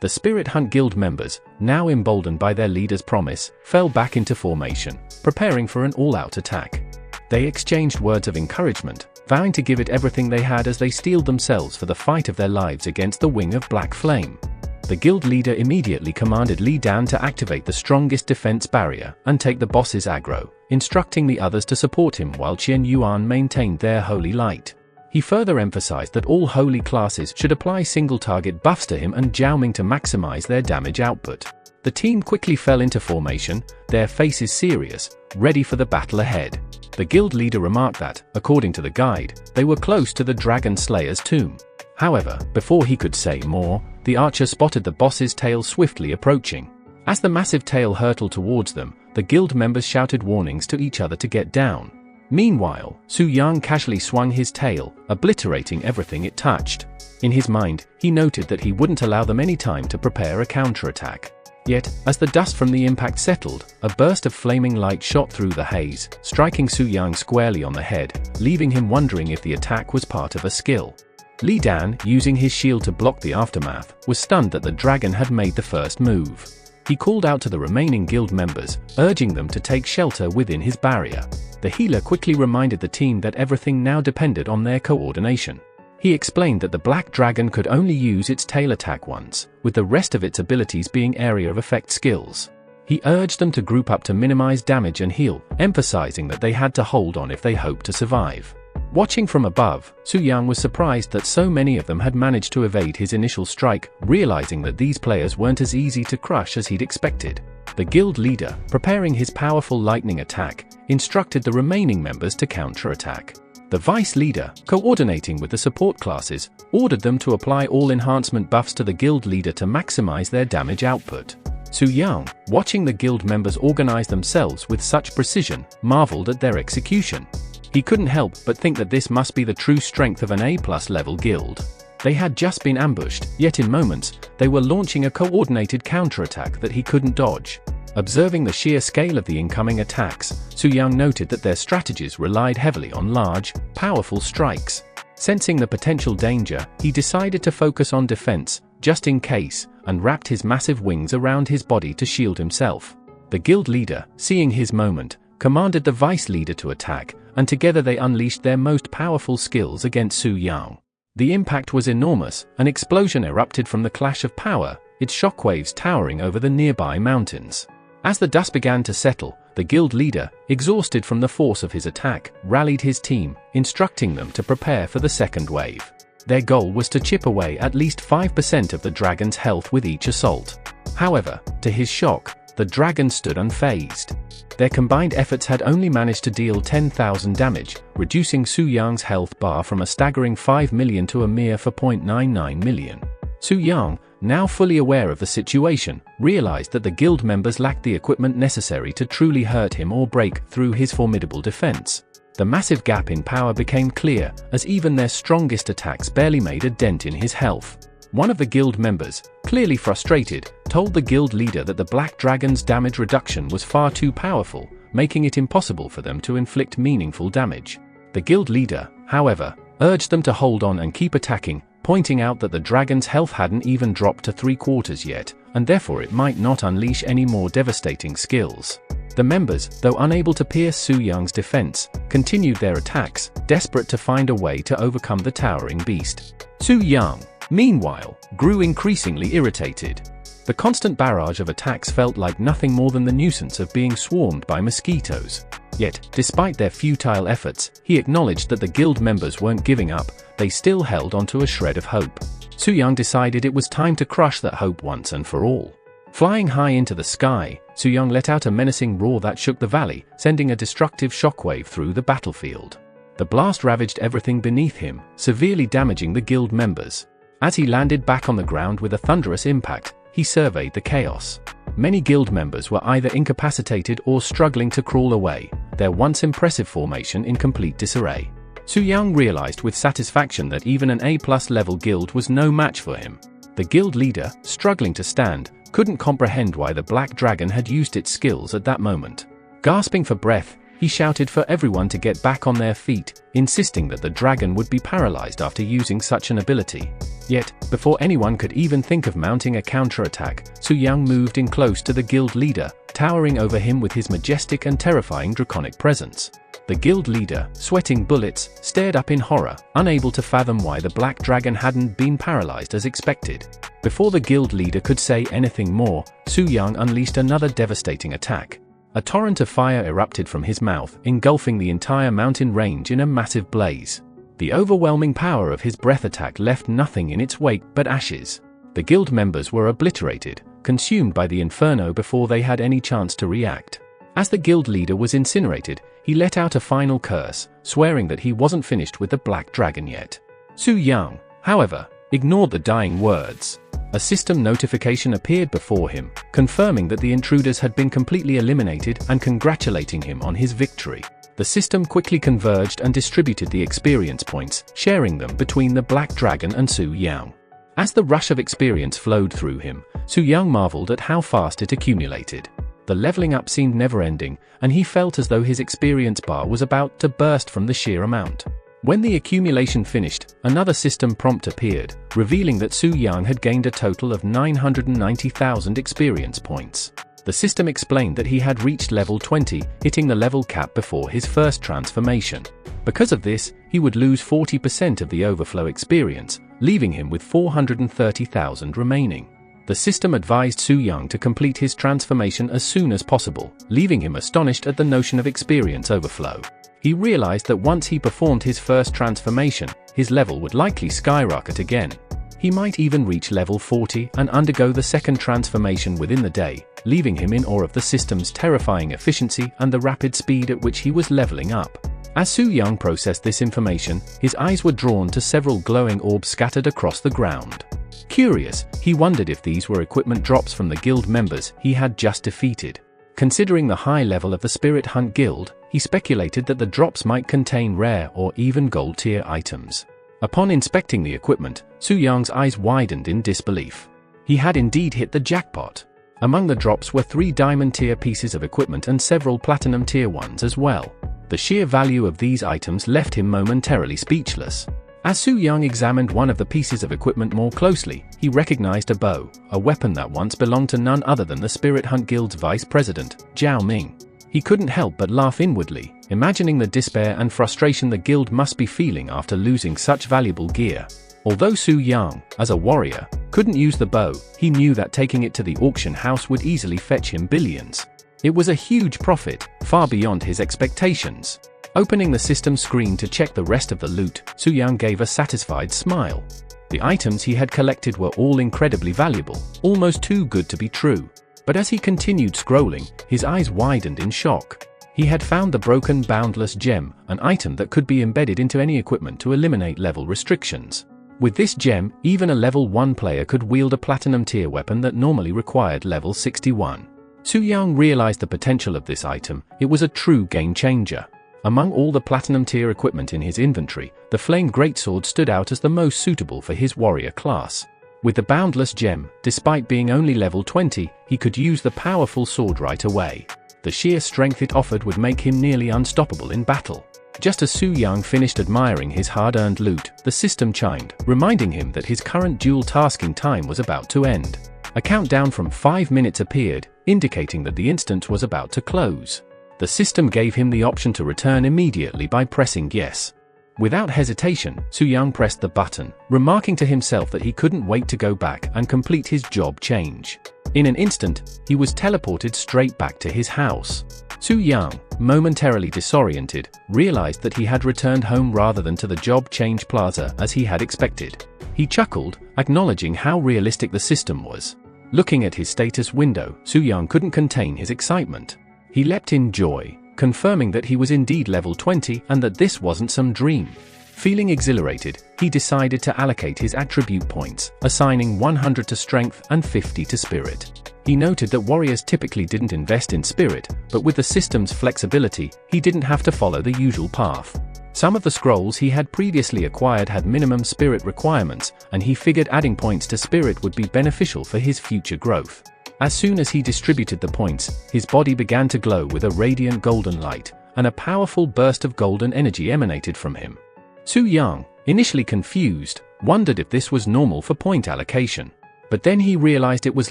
The Spirit Hunt Guild members, now emboldened by their leader's promise, fell back into formation, preparing for an all-out attack. They exchanged words of encouragement, vowing to give it everything they had as they steeled themselves for the fight of their lives against the Wing of Black Flame. The guild leader immediately commanded Li Dan to activate the strongest defense barrier and take the boss's aggro, instructing the others to support him while Qian Yuan maintained their holy light. He further emphasized that all holy classes should apply single-target buffs to him and Jiao Ming to maximize their damage output. The team quickly fell into formation, their faces serious, ready for the battle ahead. The guild leader remarked that, according to the guide, they were close to the Dragon Slayer's tomb. However, before he could say more, the archer spotted the boss's tail swiftly approaching. As the massive tail hurtled towards them, the guild members shouted warnings to each other to get down. Meanwhile, Su Yang casually swung his tail, obliterating everything it touched. In his mind, he noted that he wouldn't allow them any time to prepare a counterattack. Yet, as the dust from the impact settled, a burst of flaming light shot through the haze, striking Su Yang squarely on the head, leaving him wondering if the attack was part of a skill. Li Dan, using his shield to block the aftermath, was stunned that the dragon had made the first move. He called out to the remaining guild members, urging them to take shelter within his barrier. The healer quickly reminded the team that everything now depended on their coordination. He explained that the black dragon could only use its tail attack once, with the rest of its abilities being area of effect skills. He urged them to group up to minimize damage and heal, emphasizing that they had to hold on if they hoped to survive. Watching from above, Su-yang was surprised that so many of them had managed to evade his initial strike, realizing that these players weren't as easy to crush as he'd expected. The guild leader, preparing his powerful lightning attack, instructed the remaining members to counterattack. The vice leader, coordinating with the support classes, ordered them to apply all enhancement buffs to the guild leader to maximize their damage output. Su-yang, watching the guild members organize themselves with such precision, marveled at their execution. He couldn't help but think that this must be the true strength of an A+ level guild. They had just been ambushed, yet in moments, they were launching a coordinated counterattack that he couldn't dodge. Observing the sheer scale of the incoming attacks, Su-yang noted that their strategies relied heavily on large, powerful strikes. Sensing the potential danger, he decided to focus on defense, just in case, and wrapped his massive wings around his body to shield himself. The guild leader, seeing his moment, commanded the vice leader to attack, and together they unleashed their most powerful skills against Su-yang. The impact was enormous, an explosion erupted from the clash of power, its shockwaves towering over the nearby mountains. As the dust began to settle, the guild leader, exhausted from the force of his attack, rallied his team, instructing them to prepare for the second wave. Their goal was to chip away at least 5% of the dragon's health with each assault. However, to his shock, the dragon stood unfazed. Their combined efforts had only managed to deal 10,000 damage, reducing Su-yang's health bar from a staggering 5 million to a mere 4.99 million. Su-yang, now fully aware of the situation, realized that the guild members lacked the equipment necessary to truly hurt him or break through his formidable defense. The massive gap in power became clear, as even their strongest attacks barely made a dent in his health. One of the guild members, clearly frustrated, told the guild leader that the black dragon's damage reduction was far too powerful, making it impossible for them to inflict meaningful damage. The guild leader, however, urged them to hold on and keep attacking, pointing out that the dragon's health hadn't even dropped to 3/4 yet, and therefore it might not unleash any more devastating skills. The members, though unable to pierce Su-yang's defense, continued their attacks, desperate to find a way to overcome the towering beast. Su-yang, meanwhile, grew increasingly irritated. The constant barrage of attacks felt like nothing more than the nuisance of being swarmed by mosquitoes. Yet, despite their futile efforts, he acknowledged that the guild members weren't giving up, they still held onto a shred of hope. Su-yang decided it was time to crush that hope once and for all. Flying high into the sky, Su-yang let out a menacing roar that shook the valley, sending a destructive shockwave through the battlefield. The blast ravaged everything beneath him, severely damaging the guild members. As he landed back on the ground with a thunderous impact, he surveyed the chaos. Many guild members were either incapacitated or struggling to crawl away, their once impressive formation in complete disarray. Su-yang realized with satisfaction that even an A+ level guild was no match for him. The guild leader, struggling to stand, couldn't comprehend why the black dragon had used its skills at that moment. Gasping for breath, he shouted for everyone to get back on their feet, insisting that the dragon would be paralyzed after using such an ability. Yet, before anyone could even think of mounting a counterattack, Su-yang moved in close to the guild leader, towering over him with his majestic and terrifying draconic presence. The guild leader, sweating bullets, stared up in horror, unable to fathom why the black dragon hadn't been paralyzed as expected. Before the guild leader could say anything more, Su-yang unleashed another devastating attack. A torrent of fire erupted from his mouth, engulfing the entire mountain range in a massive blaze. The overwhelming power of his breath attack left nothing in its wake but ashes. The guild members were obliterated, consumed by the inferno before they had any chance to react. As the guild leader was incinerated, he let out a final curse, swearing that he wasn't finished with the black dragon yet. Su-yang, however, ignored the dying words. A system notification appeared before him, confirming that the intruders had been completely eliminated and congratulating him on his victory. The system quickly converged and distributed the experience points, sharing them between the black dragon and Su-yang. As the rush of experience flowed through him, Su-yang marveled at how fast it accumulated. The leveling up seemed never-ending, and he felt as though his experience bar was about to burst from the sheer amount. When the accumulation finished, another system prompt appeared, revealing that Su Yang had gained a total of 990,000 experience points. The system explained that he had reached level 20, hitting the level cap before his first transformation. Because of this, he would lose 40% of the overflow experience, leaving him with 430,000 remaining. The system advised Su Yang to complete his transformation as soon as possible, leaving him astonished at the notion of experience overflow. He realized that once he performed his first transformation, his level would likely skyrocket again. He might even reach level 40 and undergo the second transformation within the day, leaving him in awe of the system's terrifying efficiency and the rapid speed at which he was leveling up. As Su Yang processed this information, his eyes were drawn to several glowing orbs scattered across the ground. Curious, he wondered if these were equipment drops from the guild members he had just defeated. Considering the high level of the Spirit Hunt Guild, he speculated that the drops might contain rare or even gold-tier items. Upon inspecting the equipment, Su Yang's eyes widened in disbelief. He had indeed hit the jackpot. Among the drops were 3 diamond-tier pieces of equipment and several platinum-tier ones as well. The sheer value of these items left him momentarily speechless. As Su Yang examined one of the pieces of equipment more closely, he recognized a bow, a weapon that once belonged to none other than the Spirit Hunt Guild's vice president, Zhao Ming. He couldn't help but laugh inwardly, imagining the despair and frustration the guild must be feeling after losing such valuable gear. Although Su Yang, as a warrior, couldn't use the bow, he knew that taking it to the auction house would easily fetch him billions. It was a huge profit, far beyond his expectations. Opening the system screen to check the rest of the loot, Su Yang gave a satisfied smile. The items he had collected were all incredibly valuable, almost too good to be true. But as he continued scrolling, his eyes widened in shock. He had found the broken Boundless Gem, an item that could be embedded into any equipment to eliminate level restrictions. With this gem, even a level 1 player could wield a platinum tier weapon that normally required level 61. Su Yang realized the potential of this item. It was a true game changer. Among all the platinum tier equipment in his inventory, the Flame Greatsword stood out as the most suitable for his warrior class. With the Boundless Gem, despite being only level 20, he could use the powerful sword right away. The sheer strength it offered would make him nearly unstoppable in battle. Just as Su Yang finished admiring his hard-earned loot, the system chimed, reminding him that his current dual tasking time was about to end. A countdown from 5 minutes appeared, indicating that the instant was about to close. The system gave him the option to return immediately by pressing yes. Without hesitation, Su Yang pressed the button, remarking to himself that he couldn't wait to go back and complete his job change. In an instant, he was teleported straight back to his house. Su Yang, momentarily disoriented, realized that he had returned home rather than to the job change plaza as he had expected. He chuckled, acknowledging how realistic the system was. Looking at his status window, Su Yang couldn't contain his excitement. He leapt in joy, confirming that he was indeed level 20 and that this wasn't some dream. Feeling exhilarated, he decided to allocate his attribute points, assigning 100 to strength and 50 to spirit. He noted that warriors typically didn't invest in spirit, but with the system's flexibility, he didn't have to follow the usual path. Some of the scrolls he had previously acquired had minimum spirit requirements, and he figured adding points to spirit would be beneficial for his future growth. As soon as he distributed the points, his body began to glow with a radiant golden light, and a powerful burst of golden energy emanated from him. Su Yang, initially confused, wondered if this was normal for point allocation. But then he realized it was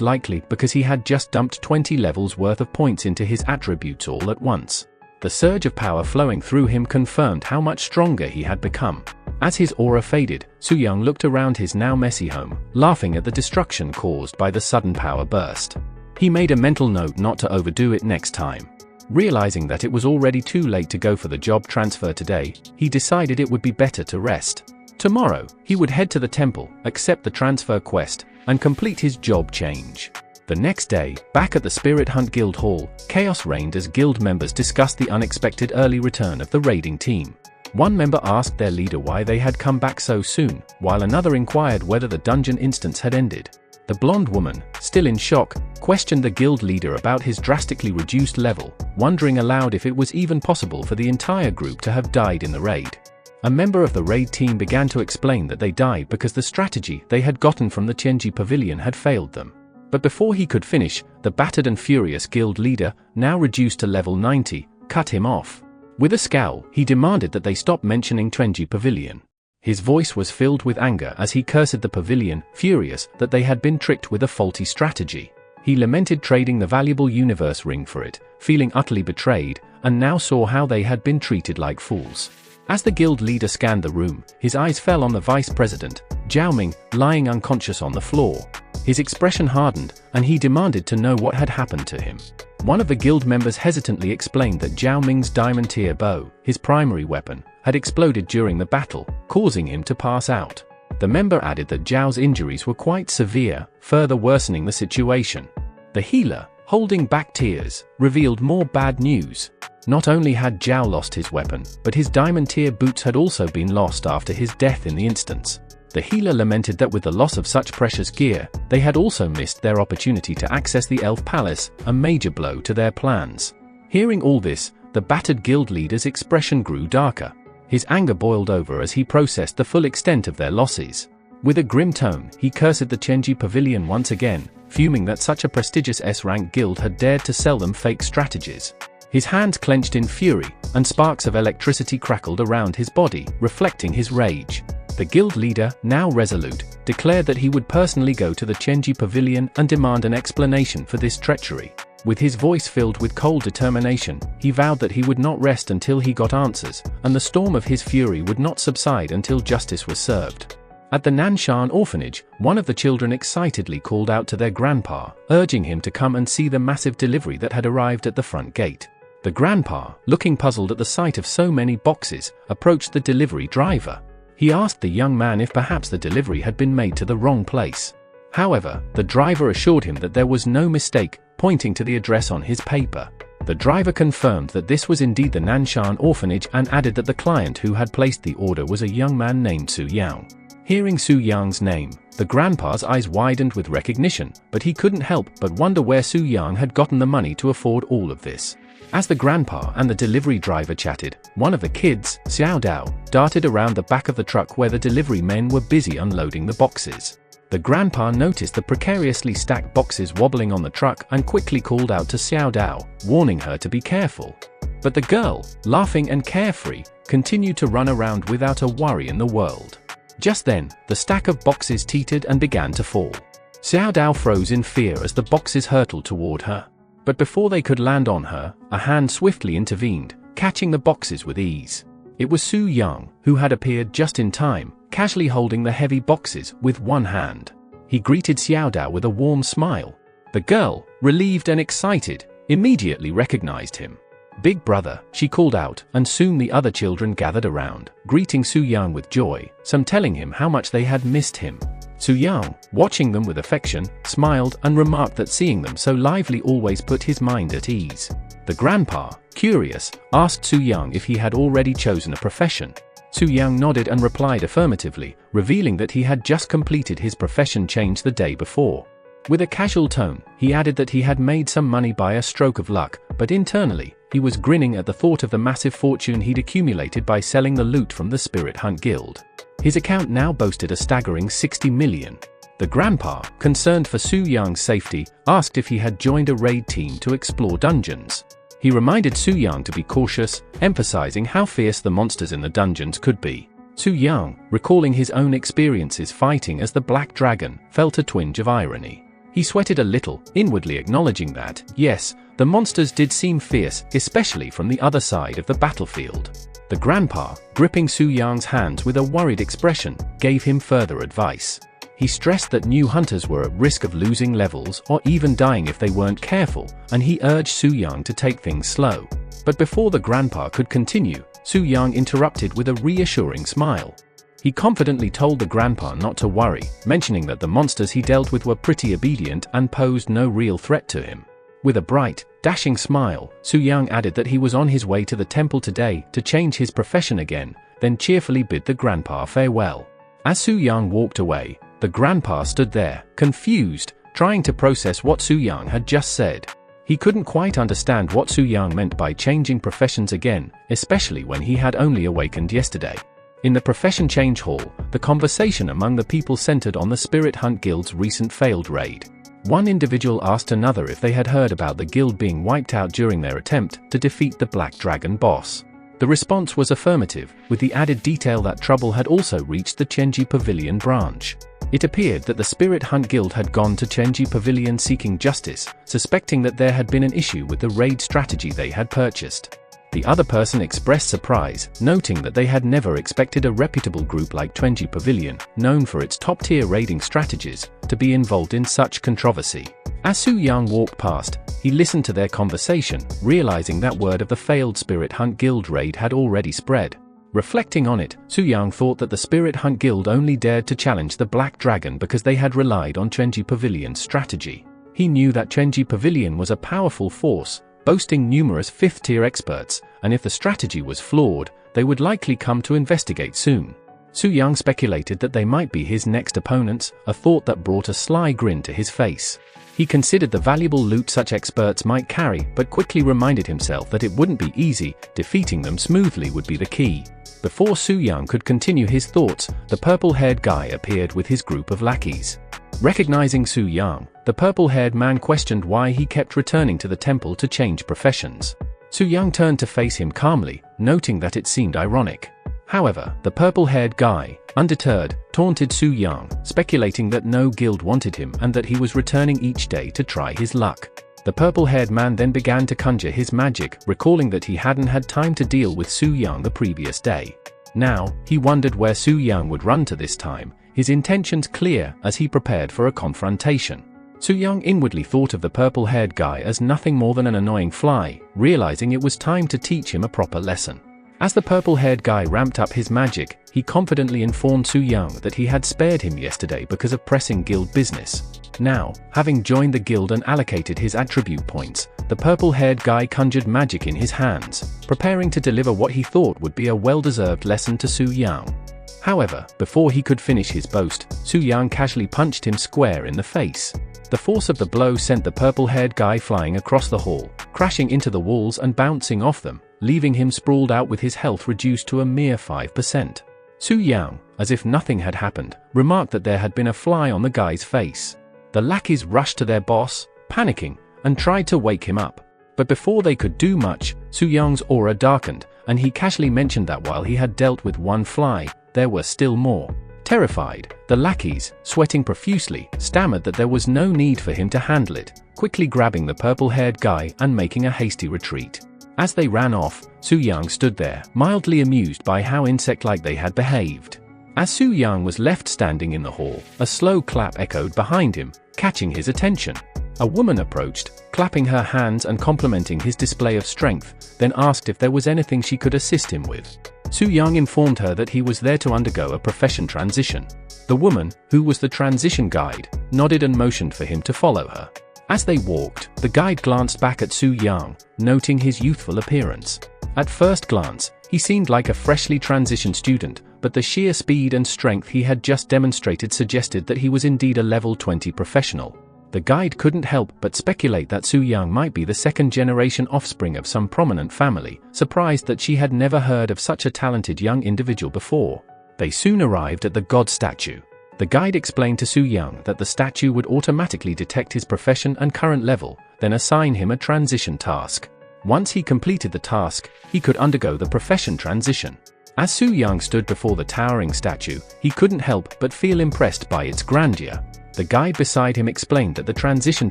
likely because he had just dumped 20 levels worth of points into his attributes all at once. The surge of power flowing through him confirmed how much stronger he had become. As his aura faded, Su Yang looked around his now messy home, laughing at the destruction caused by the sudden power burst. He made a mental note not to overdo it next time. Realizing that it was already too late to go for the job transfer today, he decided it would be better to rest. Tomorrow, he would head to the temple, accept the transfer quest, and complete his job change. The next day, back at the Spirit Hunt Guild Hall, chaos reigned as guild members discussed the unexpected early return of the raiding team. One member asked their leader why they had come back so soon, while another inquired whether the dungeon instance had ended. The blonde woman, still in shock, questioned the guild leader about his drastically reduced level, wondering aloud if it was even possible for the entire group to have died in the raid. A member of the raid team began to explain that they died because the strategy they had gotten from the Tianji Pavilion had failed them. But before he could finish, the battered and furious guild leader, now reduced to level 90, cut him off. With a scowl, he demanded that they stop mentioning Twenji Pavilion. His voice was filled with anger as he cursed the pavilion, furious that they had been tricked with a faulty strategy. He lamented trading the valuable universe ring for it, feeling utterly betrayed, and now saw how they had been treated like fools. As the guild leader scanned the room, his eyes fell on the vice president, Zhao Ming, lying unconscious on the floor. His expression hardened, and he demanded to know what had happened to him. One of the guild members hesitantly explained that Zhao Ming's diamond tier bow, his primary weapon, had exploded during the battle, causing him to pass out. The member added that Zhao's injuries were quite severe, further worsening the situation. The healer, holding back tears, revealed more bad news. Not only had Zhao lost his weapon, but his diamond tier boots had also been lost after his death in the instance. The healer lamented that with the loss of such precious gear, they had also missed their opportunity to access the Elf Palace, a major blow to their plans. Hearing all this, the battered guild leader's expression grew darker. His anger boiled over as he processed the full extent of their losses. With a grim tone, he cursed the Chenji Pavilion once again, fuming that such a prestigious S-rank guild had dared to sell them fake strategies. His hands clenched in fury, and sparks of electricity crackled around his body, reflecting his rage. The guild leader, now resolute, declared that he would personally go to the Chenji Pavilion and demand an explanation for this treachery. With his voice filled with cold determination, he vowed that he would not rest until he got answers, and the storm of his fury would not subside until justice was served. At the Nanshan orphanage, one of the children excitedly called out to their grandpa, urging him to come and see the massive delivery that had arrived at the front gate. The grandpa, looking puzzled at the sight of so many boxes, approached the delivery driver. He asked the young man if perhaps the delivery had been made to the wrong place. However, the driver assured him that there was no mistake, pointing to the address on his paper. The driver confirmed that this was indeed the Nanshan orphanage and added that the client who had placed the order was a young man named Su Yang. Hearing Su Yang's name, the grandpa's eyes widened with recognition, but he couldn't help but wonder where Su Yang had gotten the money to afford all of this. As the grandpa and the delivery driver chatted, one of the kids, Xiao Dao, darted around the back of the truck where the delivery men were busy unloading the boxes. The grandpa noticed the precariously stacked boxes wobbling on the truck and quickly called out to Xiao Dao, warning her to be careful. But the girl, laughing and carefree, continued to run around without a worry in the world. Just then, the stack of boxes teetered and began to fall. Xiao Dao froze in fear as the boxes hurtled toward her. But before they could land on her, a hand swiftly intervened, catching the boxes with ease. It was Su Yang, who had appeared just in time, casually holding the heavy boxes with one hand. He greeted Xiao Dao with a warm smile. The girl, relieved and excited, immediately recognized him. "Big brother," she called out, and soon the other children gathered around, greeting Su Yang with joy, some telling him how much they had missed him. Su Yang, watching them with affection, smiled and remarked that seeing them so lively always put his mind at ease. The grandpa, curious, asked Su Yang if he had already chosen a profession. Su Yang nodded and replied affirmatively, revealing that he had just completed his profession change the day before. With a casual tone, he added that he had made some money by a stroke of luck, but internally, he was grinning at the thought of the massive fortune he'd accumulated by selling the loot from the Spirit Hunt Guild. His account now boasted a staggering 60 million. The grandpa, concerned for Su Yang's safety, asked if he had joined a raid team to explore dungeons. He reminded Su Yang to be cautious, emphasizing how fierce the monsters in the dungeons could be. Su Yang, recalling his own experiences fighting as the Black Dragon, felt a twinge of irony. He sweated a little, inwardly acknowledging that, yes, the monsters did seem fierce, especially from the other side of the battlefield. The grandpa, gripping Su Yang's hands with a worried expression, gave him further advice. He stressed that new hunters were at risk of losing levels or even dying if they weren't careful, and he urged Su Yang to take things slow. But before the grandpa could continue, Su Yang interrupted with a reassuring smile. He confidently told the grandpa not to worry, mentioning that the monsters he dealt with were pretty obedient and posed no real threat to him. With a bright, dashing smile, Su Yang added that he was on his way to the temple today to change his profession again, then cheerfully bid the grandpa farewell. As Su Yang walked away, the grandpa stood there, confused, trying to process what Su Yang had just said. He couldn't quite understand what Su Yang meant by changing professions again, especially when he had only awakened yesterday. In the profession change hall, the conversation among the people centered on the Spirit Hunt Guild's recent failed raid. One individual asked another if they had heard about the guild being wiped out during their attempt to defeat the Black Dragon boss. The response was affirmative, with the added detail that trouble had also reached the Chenji Pavilion branch. It appeared that the Spirit Hunt Guild had gone to Chenji Pavilion seeking justice, suspecting that there had been an issue with the raid strategy they had purchased. The other person expressed surprise, noting that they had never expected a reputable group like Chenji Pavilion, known for its top-tier raiding strategies, to be involved in such controversy. As Su Yang walked past, he listened to their conversation, realizing that word of the failed Spirit Hunt Guild raid had already spread. Reflecting on it, Su Yang thought that the Spirit Hunt Guild only dared to challenge the Black Dragon because they had relied on Chenji Pavilion's strategy. He knew that Chenji Pavilion was a powerful force, boasting numerous fifth-tier experts, and if the strategy was flawed, they would likely come to investigate soon. Su Yang speculated that they might be his next opponents, a thought that brought a sly grin to his face. He considered the valuable loot such experts might carry, but quickly reminded himself that it wouldn't be easy. Defeating them smoothly would be the key. Before Su Yang could continue his thoughts, the purple-haired guy appeared with his group of lackeys. Recognizing Su Yang, the purple-haired man questioned why he kept returning to the temple to change professions. Su Yang turned to face him calmly, noting that it seemed ironic. However, the purple-haired guy, undeterred, taunted Su Yang, speculating that no guild wanted him and that he was returning each day to try his luck. The purple-haired man then began to conjure his magic, recalling that he hadn't had time to deal with Su Yang the previous day. Now, he wondered where Su Yang would run to this time, his intentions clear as he prepared for a confrontation. Su Yang inwardly thought of the purple-haired guy as nothing more than an annoying fly, realizing it was time to teach him a proper lesson. As the purple-haired guy ramped up his magic, he confidently informed Su Yang that he had spared him yesterday because of pressing guild business. Now, having joined the guild and allocated his attribute points, the purple-haired guy conjured magic in his hands, preparing to deliver what he thought would be a well-deserved lesson to Su Yang. However, before he could finish his boast, Su Yang casually punched him square in the face. The force of the blow sent the purple-haired guy flying across the hall, crashing into the walls and bouncing off them, leaving him sprawled out with his health reduced to a mere 5%. Su Yang, as if nothing had happened, remarked that there had been a fly on the guy's face. The lackeys rushed to their boss, panicking, and tried to wake him up. But before they could do much, Su Yang's aura darkened, and he casually mentioned that while he had dealt with one fly, there were still more. Terrified, the lackeys, sweating profusely, stammered that there was no need for him to handle it, quickly grabbing the purple-haired guy and making a hasty retreat. As they ran off, Su Yang stood there, mildly amused by how insect-like they had behaved. As Su Yang was left standing in the hall, a slow clap echoed behind him, catching his attention. A woman approached, clapping her hands and complimenting his display of strength, then asked if there was anything she could assist him with. Su Yang informed her that he was there to undergo a profession transition. The woman, who was the transition guide, nodded and motioned for him to follow her. As they walked, the guide glanced back at Su Yang, noting his youthful appearance. At first glance, he seemed like a freshly transitioned student, but the sheer speed and strength he had just demonstrated suggested that he was indeed a level 20 professional. The guide couldn't help but speculate that Su Yang might be the second-generation offspring of some prominent family, surprised that she had never heard of such a talented young individual before. They soon arrived at the god statue. The guide explained to Su Yang that the statue would automatically detect his profession and current level, then assign him a transition task. Once he completed the task, he could undergo the profession transition. As Su Yang stood before the towering statue, he couldn't help but feel impressed by its grandeur. The guide beside him explained that the transition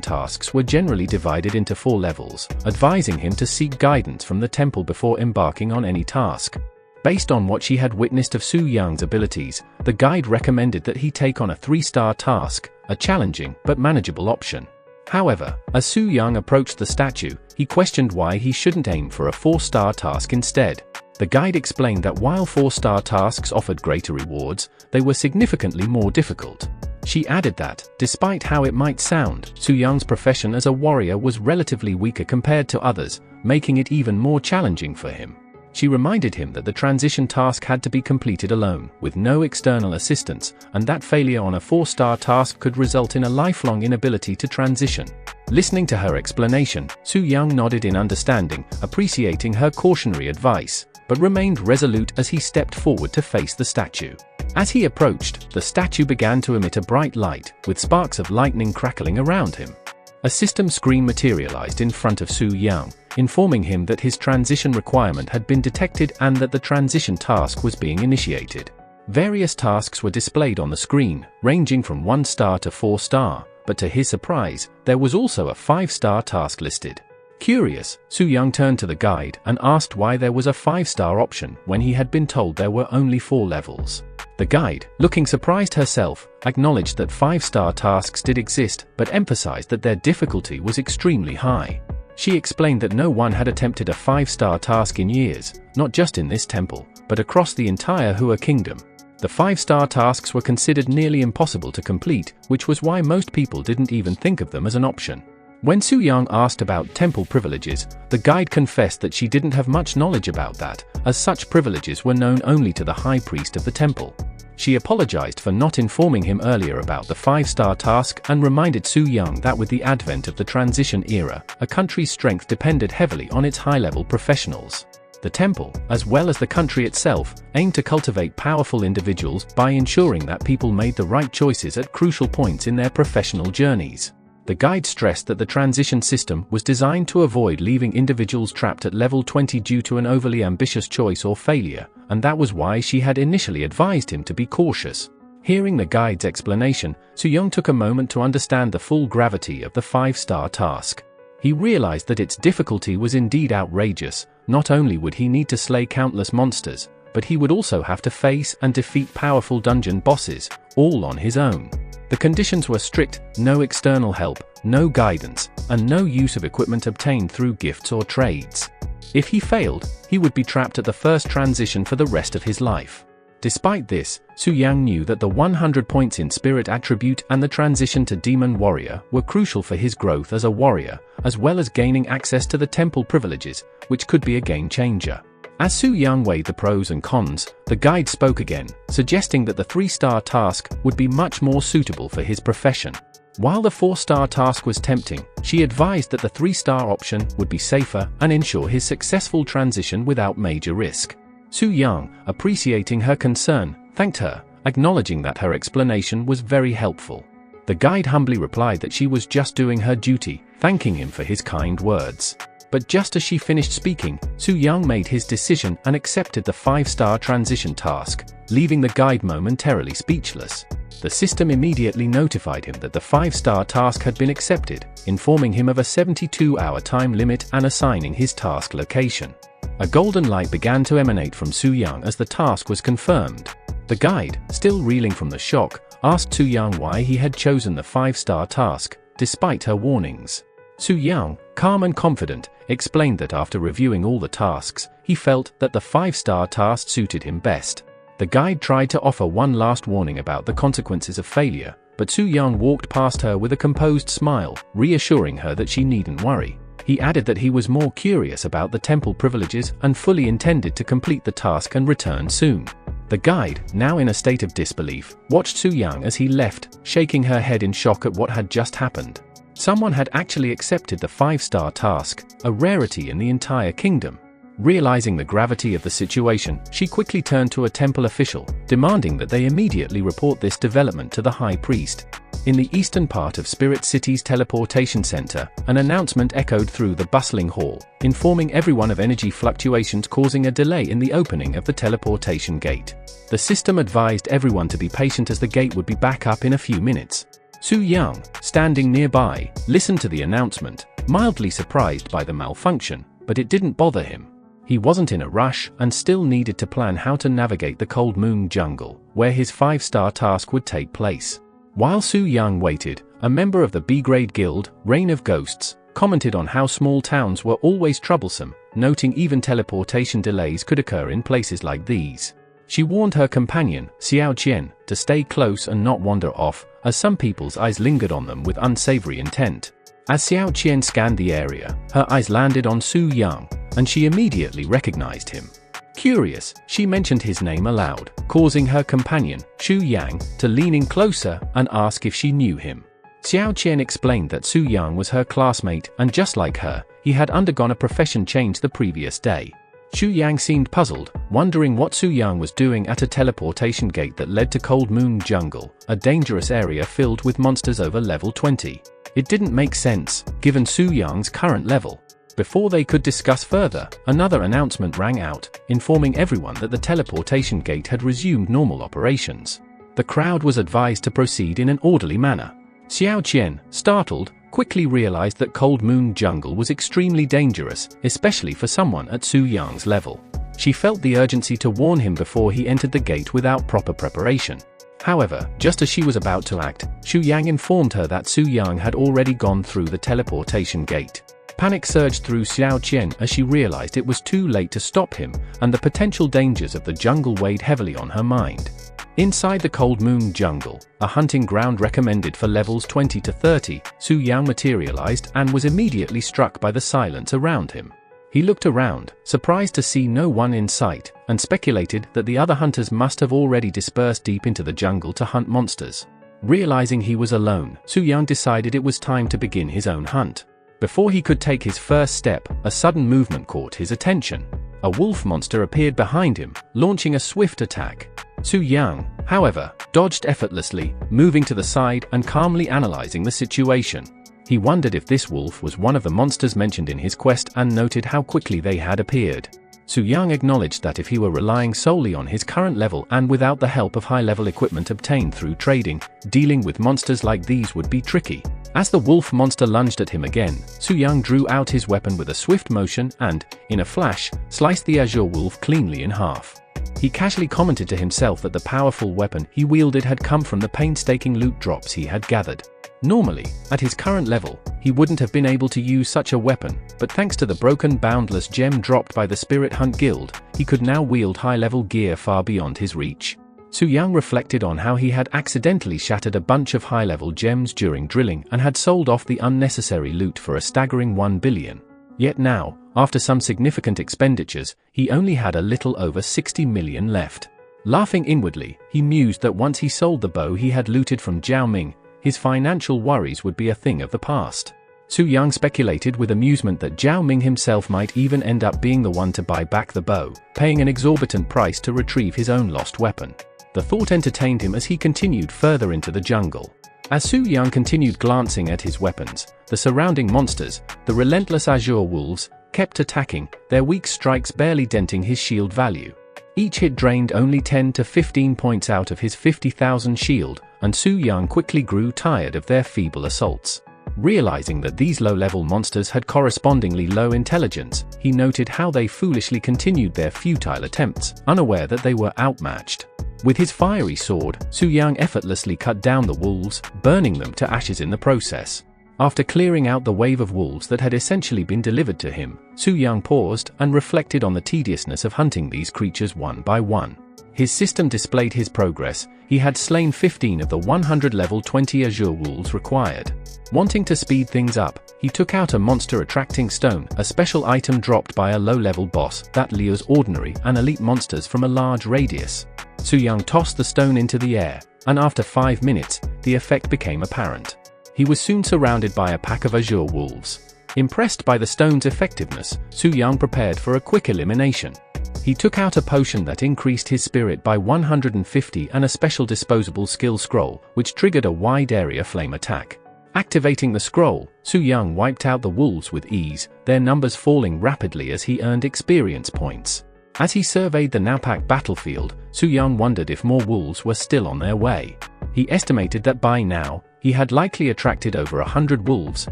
tasks were generally divided into 4 levels, advising him to seek guidance from the temple before embarking on any task. Based on what she had witnessed of Su Yang's abilities, the guide recommended that he take on a 3-star task, a challenging but manageable option. However, as Su Yang approached the statue, he questioned why he shouldn't aim for a 4-star task instead. The guide explained that while 4-star tasks offered greater rewards, they were significantly more difficult. She added that, despite how it might sound, Su Yang's profession as a warrior was relatively weaker compared to others, making it even more challenging for him. She reminded him that the transition task had to be completed alone, with no external assistance, and that failure on a 4-star task could result in a lifelong inability to transition. Listening to her explanation, Su Yang nodded in understanding, appreciating her cautionary advice, but remained resolute as he stepped forward to face the statue. As he approached, the statue began to emit a bright light, with sparks of lightning crackling around him. A system screen materialized in front of Su Yang, informing him that his transition requirement had been detected and that the transition task was being initiated. Various tasks were displayed on the screen, ranging from 1 star to 4 star, but to his surprise, there was also a 5-star task listed. Curious, Soo-young turned to the guide and asked why there was a 5-star option when he had been told there were only 4 levels. The guide, looking surprised herself, acknowledged that 5-star tasks did exist but emphasized that their difficulty was extremely high. She explained that no one had attempted a 5-star task in years, not just in this temple, but across the entire Hua kingdom. The 5-star tasks were considered nearly impossible to complete, which was why most people didn't even think of them as an option. When Soo-young asked about temple privileges, the guide confessed that she didn't have much knowledge about that, as such privileges were known only to the high priest of the temple. She apologized for not informing him earlier about the 5-star task and reminded Soo-young that with the advent of the transition era, a country's strength depended heavily on its high-level professionals. The temple, as well as the country itself, aimed to cultivate powerful individuals by ensuring that people made the right choices at crucial points in their professional journeys. The guide stressed that the transition system was designed to avoid leaving individuals trapped at level 20 due to an overly ambitious choice or failure, and that was why she had initially advised him to be cautious. Hearing the guide's explanation, Soo-young took a moment to understand the full gravity of the 5-star task. He realized that its difficulty was indeed outrageous. Not only would he need to slay countless monsters, but he would also have to face and defeat powerful dungeon bosses, all on his own. The conditions were strict: no external help, no guidance, and no use of equipment obtained through gifts or trades. If he failed, he would be trapped at the first transition for the rest of his life. Despite this, Soo-young knew that the 100 points in spirit attribute and the transition to demon warrior were crucial for his growth as a warrior, as well as gaining access to the temple privileges, which could be a game changer. As Soo-young weighed the pros and cons, the guide spoke again, suggesting that the 3-star task would be much more suitable for his profession. While the 4-star task was tempting, she advised that the 3-star option would be safer and ensure his successful transition without major risk. Soo-young, appreciating her concern, thanked her, acknowledging that her explanation was very helpful. The guide humbly replied that she was just doing her duty, thanking him for his kind words. But just as she finished speaking, Soo-young made his decision and accepted the 5-star transition task, leaving the guide momentarily speechless. The system immediately notified him that the 5-star task had been accepted, informing him of a 72-hour time limit and assigning his task location. A golden light began to emanate from Soo-young as the task was confirmed. The guide, still reeling from the shock, asked Soo-young why he had chosen the 5-star task, despite her warnings. Soo-young, calm and confident, explained that after reviewing all the tasks, he felt that the 5-star task suited him best. The guide tried to offer one last warning about the consequences of failure, but Soo-young walked past her with a composed smile, reassuring her that she needn't worry. He added that he was more curious about the temple privileges and fully intended to complete the task and return soon. The guide, now in a state of disbelief, watched Soo-young as he left, shaking her head in shock at what had just happened. Someone had actually accepted the 5-star task, a rarity in the entire kingdom. Realizing the gravity of the situation, she quickly turned to a temple official, demanding that they immediately report this development to the high priest. In the eastern part of Spirit City's teleportation center, an announcement echoed through the bustling hall, informing everyone of energy fluctuations causing a delay in the opening of the teleportation gate. The system advised everyone to be patient as the gate would be back up in a few minutes. Soo-young, standing nearby, listened to the announcement, mildly surprised by the malfunction, but it didn't bother him. He wasn't in a rush and still needed to plan how to navigate the Cold Moon jungle, where his 5-star task would take place. While Soo-young waited, a member of the B-grade guild, Reign of Ghosts, commented on how small towns were always troublesome, noting even teleportation delays could occur in places like these. She warned her companion, Xiao Qian, to stay close and not wander off, as some people's eyes lingered on them with unsavory intent. As Xiao Qian scanned the area, her eyes landed on Soo-young, and she immediately recognized him. Curious, she mentioned his name aloud, causing her companion, Soo-yang, to lean in closer and ask if she knew him. Xiao Qian explained that Soo-young was her classmate, and just like her, he had undergone a profession change the previous day. Soo-yang seemed puzzled, wondering what Soo-young was doing at a teleportation gate that led to Cold Moon Jungle, a dangerous area filled with monsters over level 20. It didn't make sense, given Soo-young's current level. Before they could discuss further, another announcement rang out, informing everyone that the teleportation gate had resumed normal operations. The crowd was advised to proceed in an orderly manner. Xiao Qian, startled, quickly realized that Cold Moon Jungle was extremely dangerous, especially for someone at Su Yang's level. She felt the urgency to warn him before he entered the gate without proper preparation. However, just as she was about to act, Xu Yang informed her that Su Yang had already gone through the teleportation gate. Panic surged through Xiao Qian as she realized it was too late to stop him, and the potential dangers of the jungle weighed heavily on her mind. Inside the Cold Moon Jungle, a hunting ground recommended for levels 20 to 30, Su Yang materialized and was immediately struck by the silence around him. He looked around, surprised to see no one in sight, and speculated that the other hunters must have already dispersed deep into the jungle to hunt monsters. Realizing he was alone, Su Yang decided it was time to begin his own hunt. Before he could take his first step, a sudden movement caught his attention. A wolf monster appeared behind him, launching a swift attack. Su Yang, however, dodged effortlessly, moving to the side and calmly analyzing the situation. He wondered if this wolf was one of the monsters mentioned in his quest and noted how quickly they had appeared. Su Yang acknowledged that if he were relying solely on his current level and without the help of high-level equipment obtained through trading, dealing with monsters like these would be tricky. As the wolf monster lunged at him again, Su Yang drew out his weapon with a swift motion and, in a flash, sliced the azure wolf cleanly in half. He casually commented to himself that the powerful weapon he wielded had come from the painstaking loot drops he had gathered. Normally, at his current level, he wouldn't have been able to use such a weapon, but thanks to the broken boundless gem dropped by the Spirit Hunt Guild, he could now wield high-level gear far beyond his reach. Su Yang reflected on how he had accidentally shattered a bunch of high-level gems during drilling and had sold off the unnecessary loot for a staggering 1 billion. Yet now, after some significant expenditures, he only had a little over 60 million left. Laughing inwardly, he mused that once he sold the bow he had looted from Zhao Ming, his financial worries would be a thing of the past. Su Yang speculated with amusement that Zhao Ming himself might even end up being the one to buy back the bow, paying an exorbitant price to retrieve his own lost weapon. The thought entertained him as he continued further into the jungle. As Su Yang continued glancing at his weapons, the surrounding monsters, the relentless azure wolves, kept attacking, their weak strikes barely denting his shield value. Each hit drained only 10 to 15 points out of his 50,000 shield, and Su Yang quickly grew tired of their feeble assaults. Realizing that these low-level monsters had correspondingly low intelligence, he noted how they foolishly continued their futile attempts, unaware that they were outmatched. With his fiery sword, Su Yang effortlessly cut down the wolves, burning them to ashes in the process. After clearing out the wave of wolves that had essentially been delivered to him, Su Yang paused and reflected on the tediousness of hunting these creatures one by one. His system displayed his progress. He had slain 15 of the 100 level 20 azure wolves required. Wanting to speed things up, he took out a monster-attracting stone, a special item dropped by a low-level boss that lures ordinary and elite monsters from a large radius. Su Yang tossed the stone into the air, and after 5 minutes, the effect became apparent. He was soon surrounded by a pack of azure wolves. Impressed by the stone's effectiveness, Su Yang prepared for a quick elimination. He took out a potion that increased his spirit by 150 and a special disposable skill scroll, which triggered a wide-area flame attack. Activating the scroll, Su Yang wiped out the wolves with ease, their numbers falling rapidly as he earned experience points. As he surveyed the now-packed battlefield, Su Yang wondered if more wolves were still on their way. He estimated that by now, he had likely attracted over 100 wolves,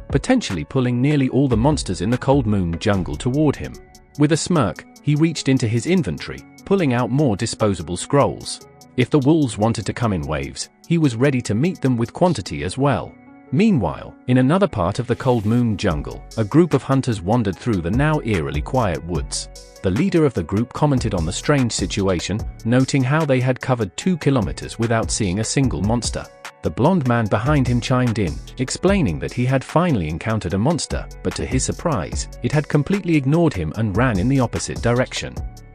potentially pulling nearly all the monsters in the Cold Moon Jungle toward him. With a smirk, he reached into his inventory, pulling out more disposable scrolls. If the wolves wanted to come in waves, he was ready to meet them with quantity as well. Meanwhile, in another part of the Cold Moon Jungle, a group of hunters wandered through the now eerily quiet woods. The leader of the group commented on the strange situation, noting how they had covered 2 kilometers without seeing a single monster. The blonde man behind him chimed in, explaining that he had finally encountered a monster, but to his surprise, it had completely ignored him and ran in the opposite direction.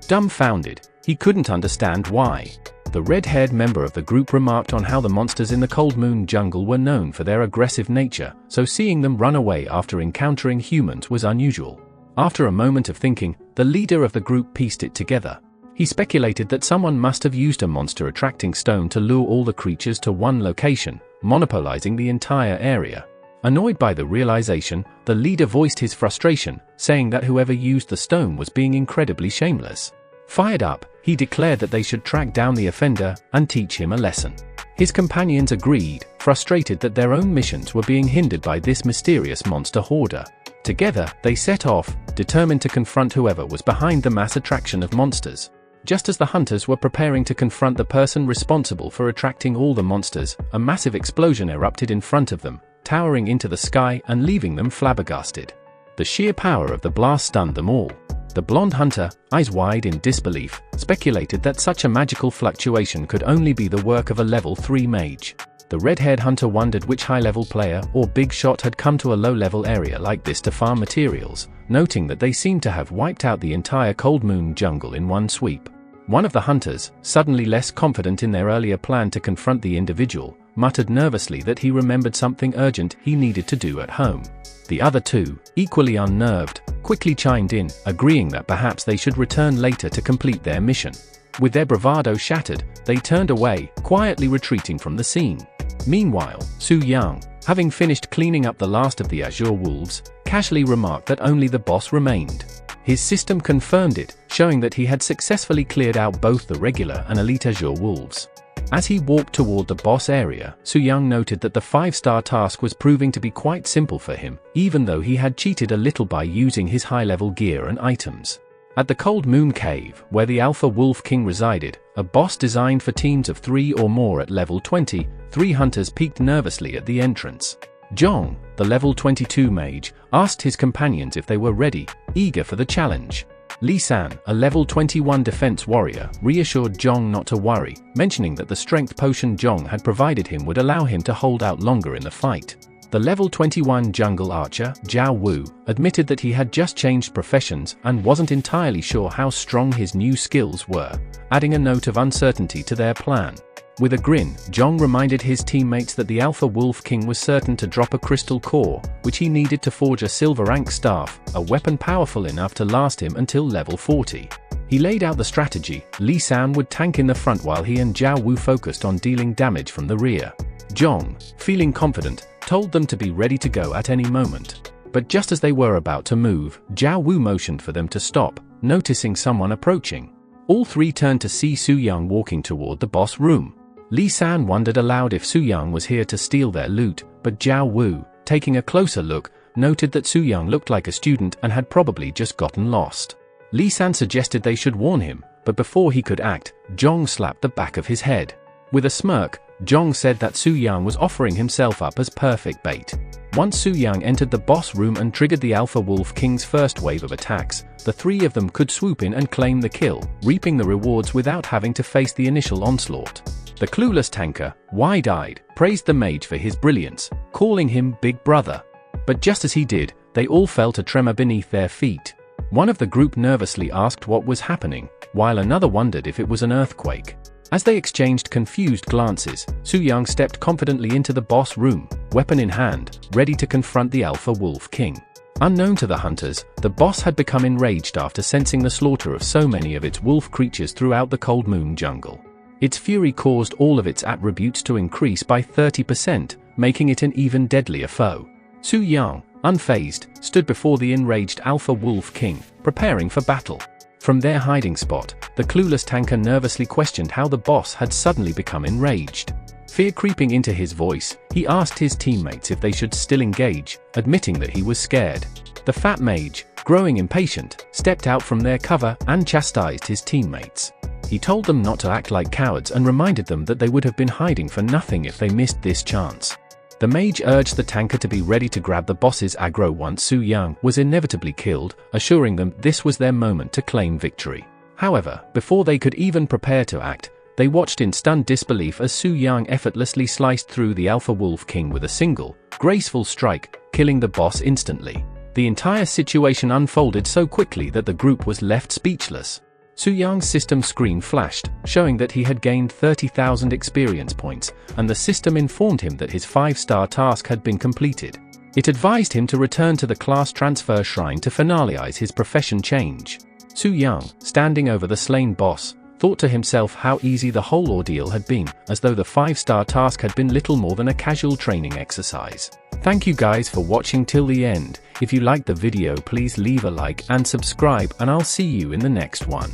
Dumbfounded, he couldn't understand why. The red-haired member of the group remarked on how the monsters in the Cold Moon Jungle were known for their aggressive nature, so seeing them run away after encountering humans was unusual. After a moment of thinking, the leader of the group pieced it together. He speculated that someone must have used a monster-attracting stone to lure all the creatures to one location, monopolizing the entire area. Annoyed by the realization, the leader voiced his frustration, saying that whoever used the stone was being incredibly shameless. Fired up, he declared that they should track down the offender and teach him a lesson. His companions agreed, frustrated that their own missions were being hindered by this mysterious monster hoarder. Together, they set off, determined to confront whoever was behind the mass attraction of monsters. Just as the hunters were preparing to confront the person responsible for attracting all the monsters, a massive explosion erupted in front of them, towering into the sky and leaving them flabbergasted. The sheer power of the blast stunned them all. The blonde hunter, eyes wide in disbelief, speculated that such a magical fluctuation could only be the work of a level 3 mage. The red-haired hunter wondered which high-level player or big shot had come to a low-level area like this to farm materials, noting that they seemed to have wiped out the entire Cold Moon jungle in one sweep. One of the hunters, suddenly less confident in their earlier plan to confront the individual, muttered nervously that he remembered something urgent he needed to do at home. The other two, equally unnerved, quickly chimed in, agreeing that perhaps they should return later to complete their mission. With their bravado shattered, they turned away, quietly retreating from the scene. Meanwhile, Su Yang, having finished cleaning up the last of the Azure Wolves, casually remarked that only the boss remained. His system confirmed it, showing that he had successfully cleared out both the regular and elite Azure Wolves. As he walked toward the boss area, Su Yang noted that the 5-star task was proving to be quite simple for him, even though he had cheated a little by using his high-level gear and items. At the Cold Moon Cave, where the Alpha Wolf King resided, a boss designed for teams of 3 or more at level 20, 3 hunters peeked nervously at the entrance. Zhong, the level 22 mage, asked his companions if they were ready, eager for the challenge. Li San, a level 21 defense warrior, reassured Zhong not to worry, mentioning that the strength potion Zhong had provided him would allow him to hold out longer in the fight. The level 21 jungle archer, Zhao Wu, admitted that he had just changed professions and wasn't entirely sure how strong his new skills were, adding a note of uncertainty to their plan. With a grin, Zhong reminded his teammates that the Alpha Wolf King was certain to drop a crystal core, which he needed to forge a silver rank staff, a weapon powerful enough to last him until level 40. He laid out the strategy. Li San would tank in the front while he and Zhao Wu focused on dealing damage from the rear. Zhong, feeling confident, told them to be ready to go at any moment. But just as they were about to move, Zhao Wu motioned for them to stop, noticing someone approaching. All 3 turned to see Su Yang walking toward the boss room. Li San wondered aloud if Su Yang was here to steal their loot, but Zhao Wu, taking a closer look, noted that Su Yang looked like a student and had probably just gotten lost. Li San suggested they should warn him, but before he could act, Zhong slapped the back of his head. With a smirk, Zhong said that Su Yang was offering himself up as perfect bait. Once Su Yang entered the boss room and triggered the Alpha Wolf King's first wave of attacks, the 3 of them could swoop in and claim the kill, reaping the rewards without having to face the initial onslaught. The clueless tanker, wide-eyed, praised the mage for his brilliance, calling him Big Brother. But just as he did, they all felt a tremor beneath their feet. One of the group nervously asked what was happening, while another wondered if it was an earthquake. As they exchanged confused glances, Su Yang stepped confidently into the boss room, weapon in hand, ready to confront the Alpha Wolf King. Unknown to the hunters, the boss had become enraged after sensing the slaughter of so many of its wolf creatures throughout the Cold Moon jungle. Its fury caused all of its attributes to increase by 30%, making it an even deadlier foe. Su Yang, unfazed, stood before the enraged Alpha Wolf King, preparing for battle. From their hiding spot, the clueless tanker nervously questioned how the boss had suddenly become enraged. Fear creeping into his voice, he asked his teammates if they should still engage, admitting that he was scared. The fat mage, growing impatient, stepped out from their cover and chastised his teammates. He told them not to act like cowards and reminded them that they would have been hiding for nothing if they missed this chance. The mage urged the tanker to be ready to grab the boss's aggro once Su Yang was inevitably killed, assuring them this was their moment to claim victory. However, before they could even prepare to act, they watched in stunned disbelief as Su Yang effortlessly sliced through the Alpha Wolf King with a single, graceful strike, killing the boss instantly. The entire situation unfolded so quickly that the group was left speechless. Su Yang's system screen flashed, showing that he had gained 30,000 experience points, and the system informed him that his 5-star task had been completed. It advised him to return to the class transfer shrine to finalize his profession change. Su Yang, standing over the slain boss, thought to himself how easy the whole ordeal had been, as though the 5-star task had been little more than a casual training exercise. Thank you guys for watching till the end. If you liked the video, please leave a like and subscribe, and I'll see you in the next one.